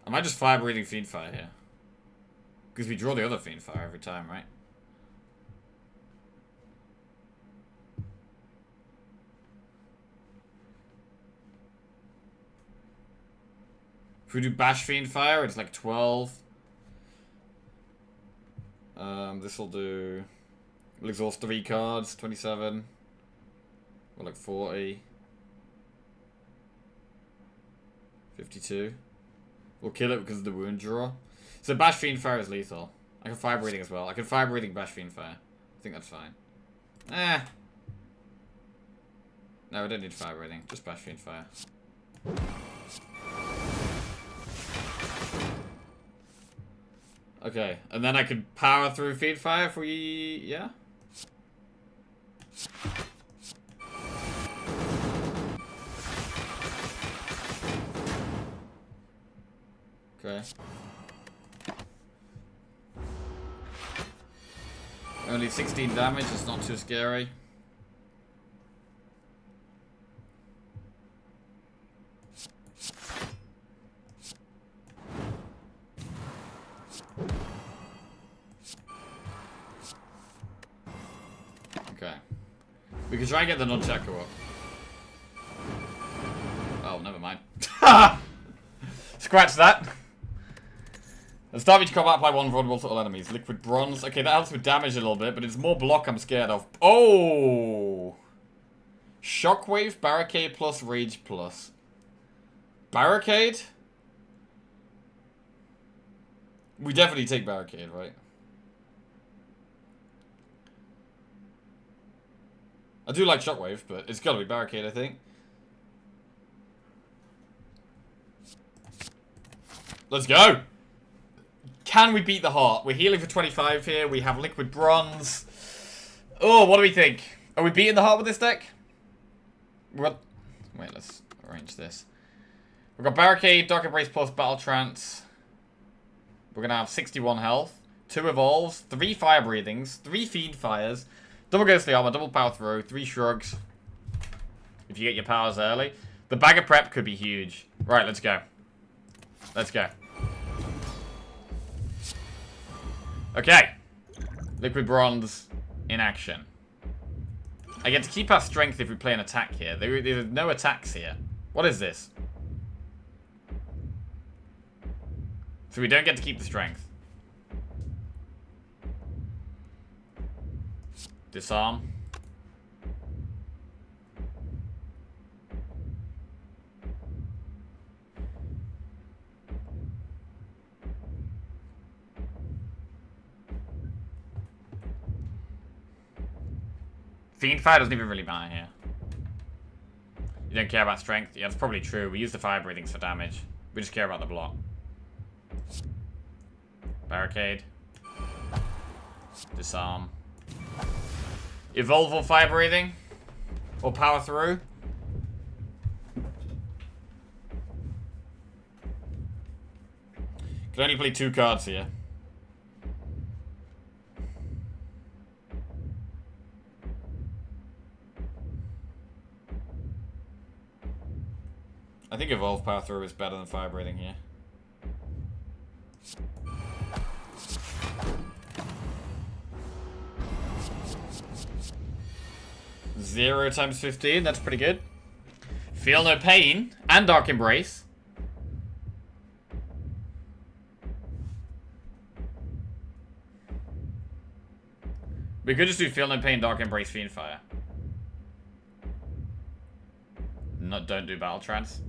I might just Fire Breathing Fiend Fire here. Because we draw the other Fiend Fire every time, right? If we do Bash Fiend Fire, it's like 12. This will do... We'll exhaust 3 cards, 27. Or like 40. 52. We'll kill it because of the wound draw. So Bash Fiend Fire is lethal. I can Fire Breathing as well. I can Fire Breathing Bash Fiend Fire. I think that's fine. No, we don't need Fire Breathing. Just Bash Fiend Fire. Okay, and then I could power through Fiend Fire if we... yeah? Okay. Only 16 damage, it's not too scary. Okay. We can try and get the nunchaku up. Oh, never mind. Scratch that. At the start of each combat, apply 1 vulnerable to all enemies. Liquid bronze. Okay, that helps with damage a little bit, but it's more block I'm scared of. Oh! Shockwave, Barricade plus, Rage plus. Barricade? We definitely take Barricade, right? I do like Shockwave, but it's gotta be Barricade, I think. Let's go! Can we beat the Heart? We're healing for 25 here. We have Liquid Bronze. Oh, what do we think? Are we beating the Heart with this deck? What? Wait, let's arrange this. We've got Barricade, Dark Embrace plus Battle Trance. We're going to have 61 health, 2 Evolves, 3 Fire Breathings, 3 Fiend Fires, double Ghostly Armor, double Power Throw, 3 Shrugs. If you get your powers early. The Bag of Prep could be huge. Right, let's go. Let's go. Okay. Liquid Bronze in action. I get to keep our strength if we play an attack here. There's no attacks here. What is this? So we don't get to keep the strength. Disarm. Fiend Fire doesn't even really matter here. You don't care about strength? Yeah, that's probably true. We use the Fire Breathings for damage. We just care about the block. Barricade. Disarm. Evolve or Fire Breathing? Or Power Through? Can only play 2 cards here. I think Evolve Power Through is better than Fire Breathing here. Zero times 15, that's pretty good. Feel No Pain and Dark Embrace. We could just do Feel No Pain, Dark Embrace, Fiend Fire. Don't do Battle Trance.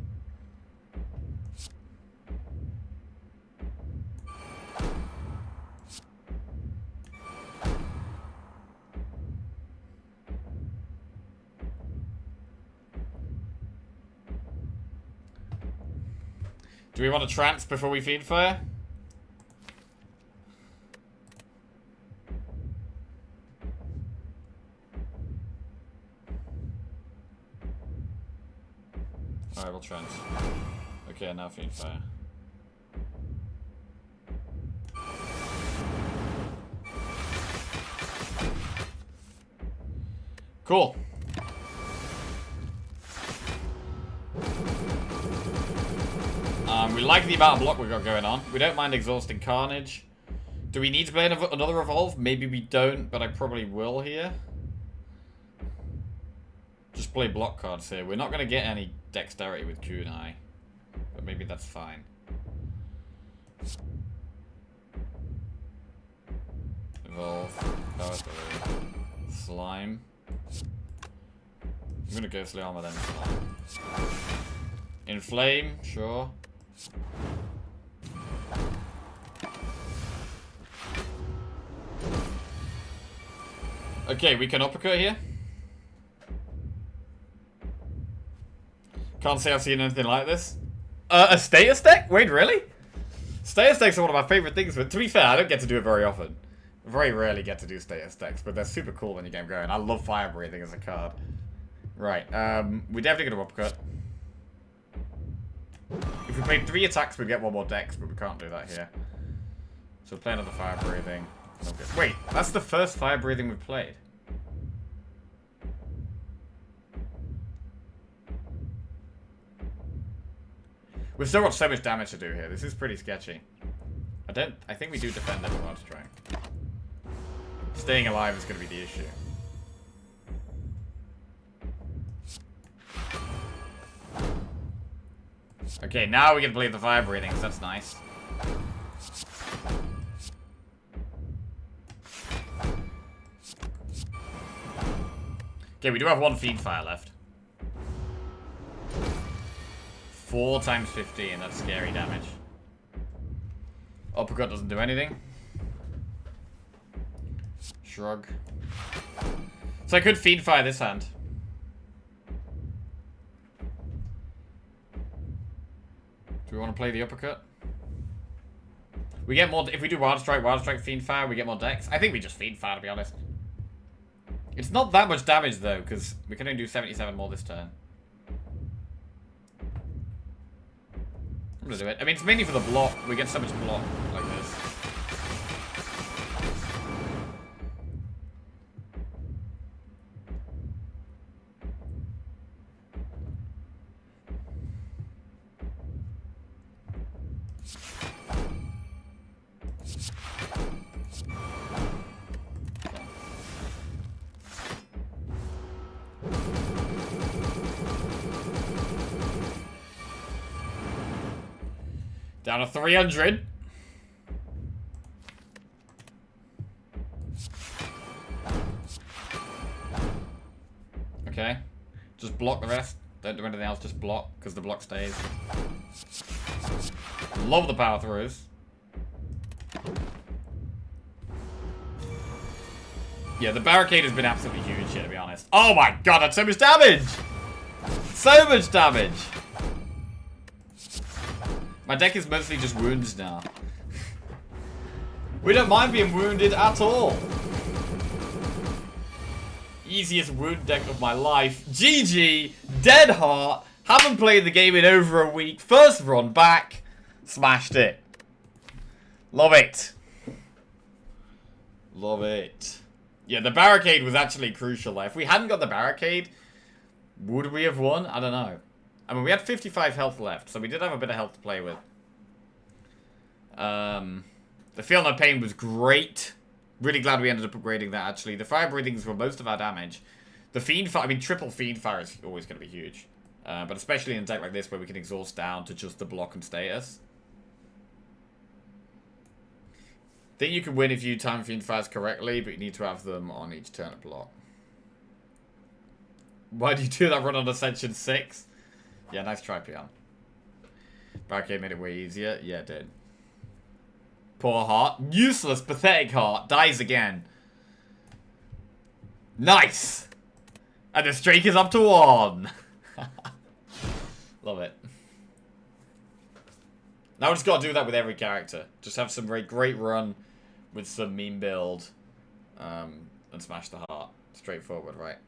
Do we want to trance before we Fiend Fire? Alright, we'll trance. Okay, now Fiend Fire. Cool. We like the amount of block we've got going on. We don't mind exhausting Carnage. Do we need to play another Evolve? Maybe we don't, but I probably will here. Just play block cards here. We're not going to get any dexterity with Kunai, but maybe that's fine. Evolve. Power Through. Slime. I'm going to Ghostly Armor then. Slime. Inflame, sure. Okay, we can uppercut here. Can't say I've seen anything like this. A status deck? Wait, really? Status decks are one of my favorite things, but to be fair, I don't get to do it very often. Very rarely get to do status decks, but they're super cool when you get them going. I love Fire Breathing as a card. Right, we're definitely going to uppercut. If we played 3 attacks, we'd get 1 more dex, but we can't do that here. So we'll play another Fire Breathing. Wait, that's the first Fire Breathing we've played. We've still got so much damage to do here. This is pretty sketchy. I think we do defend everyone's strength. Staying alive is going to be the issue. Okay, now we can play the Fire Breathings. That's nice. Okay, we do have 1 Fiend Fire left. 4 times 15, that's scary damage. Uppercut doesn't do anything. Shrug. So I could Fiend Fire this hand. Do we want to play the uppercut? We get more... If we do Wild Strike, Fiend Fire, we get more decks. I think we just Fiend Fire, to be honest. It's not that much damage, though, because we can only do 77 more this turn. I'm gonna do it. I mean, it's mainly for the block. We get so much block like this. Down to 300. Okay. Just block the rest. Don't do anything else, just block, because the block stays. Love the power throughs. Yeah, the barricade has been absolutely huge here, to be honest. Oh my god, that's so much damage! So much damage! My deck is mostly just wounds now. We don't mind being wounded at all. Easiest wound deck of my life. GG. Dead heart. Haven't played the game in over a week. First run back. Smashed it. Love it. Love it. Yeah, the barricade was actually crucial. If we hadn't got the barricade, would we have won? I don't know. I mean, we had 55 health left, so we did have a bit of health to play with. The Feel No Pain was great. Really glad we ended up upgrading that, actually. The Fire Breathings were most of our damage. The Fiend Fire, I mean, triple Fiend Fire is always going to be huge. But especially in a deck like this, where we can exhaust down to just the block and status. I think you can win if you time Fiend Fires correctly, but you need to have them on each turn of block. Why do you do that run on Ascension 6? Yeah, nice try, Pion. Barricade made it way easier. Yeah, it did. Poor heart. Useless, pathetic heart. Dies again. Nice! And the streak is up to 1. Love it. Now we just got to do that with every character. Just have some very great run with some meme build. And smash the heart. Straightforward, right?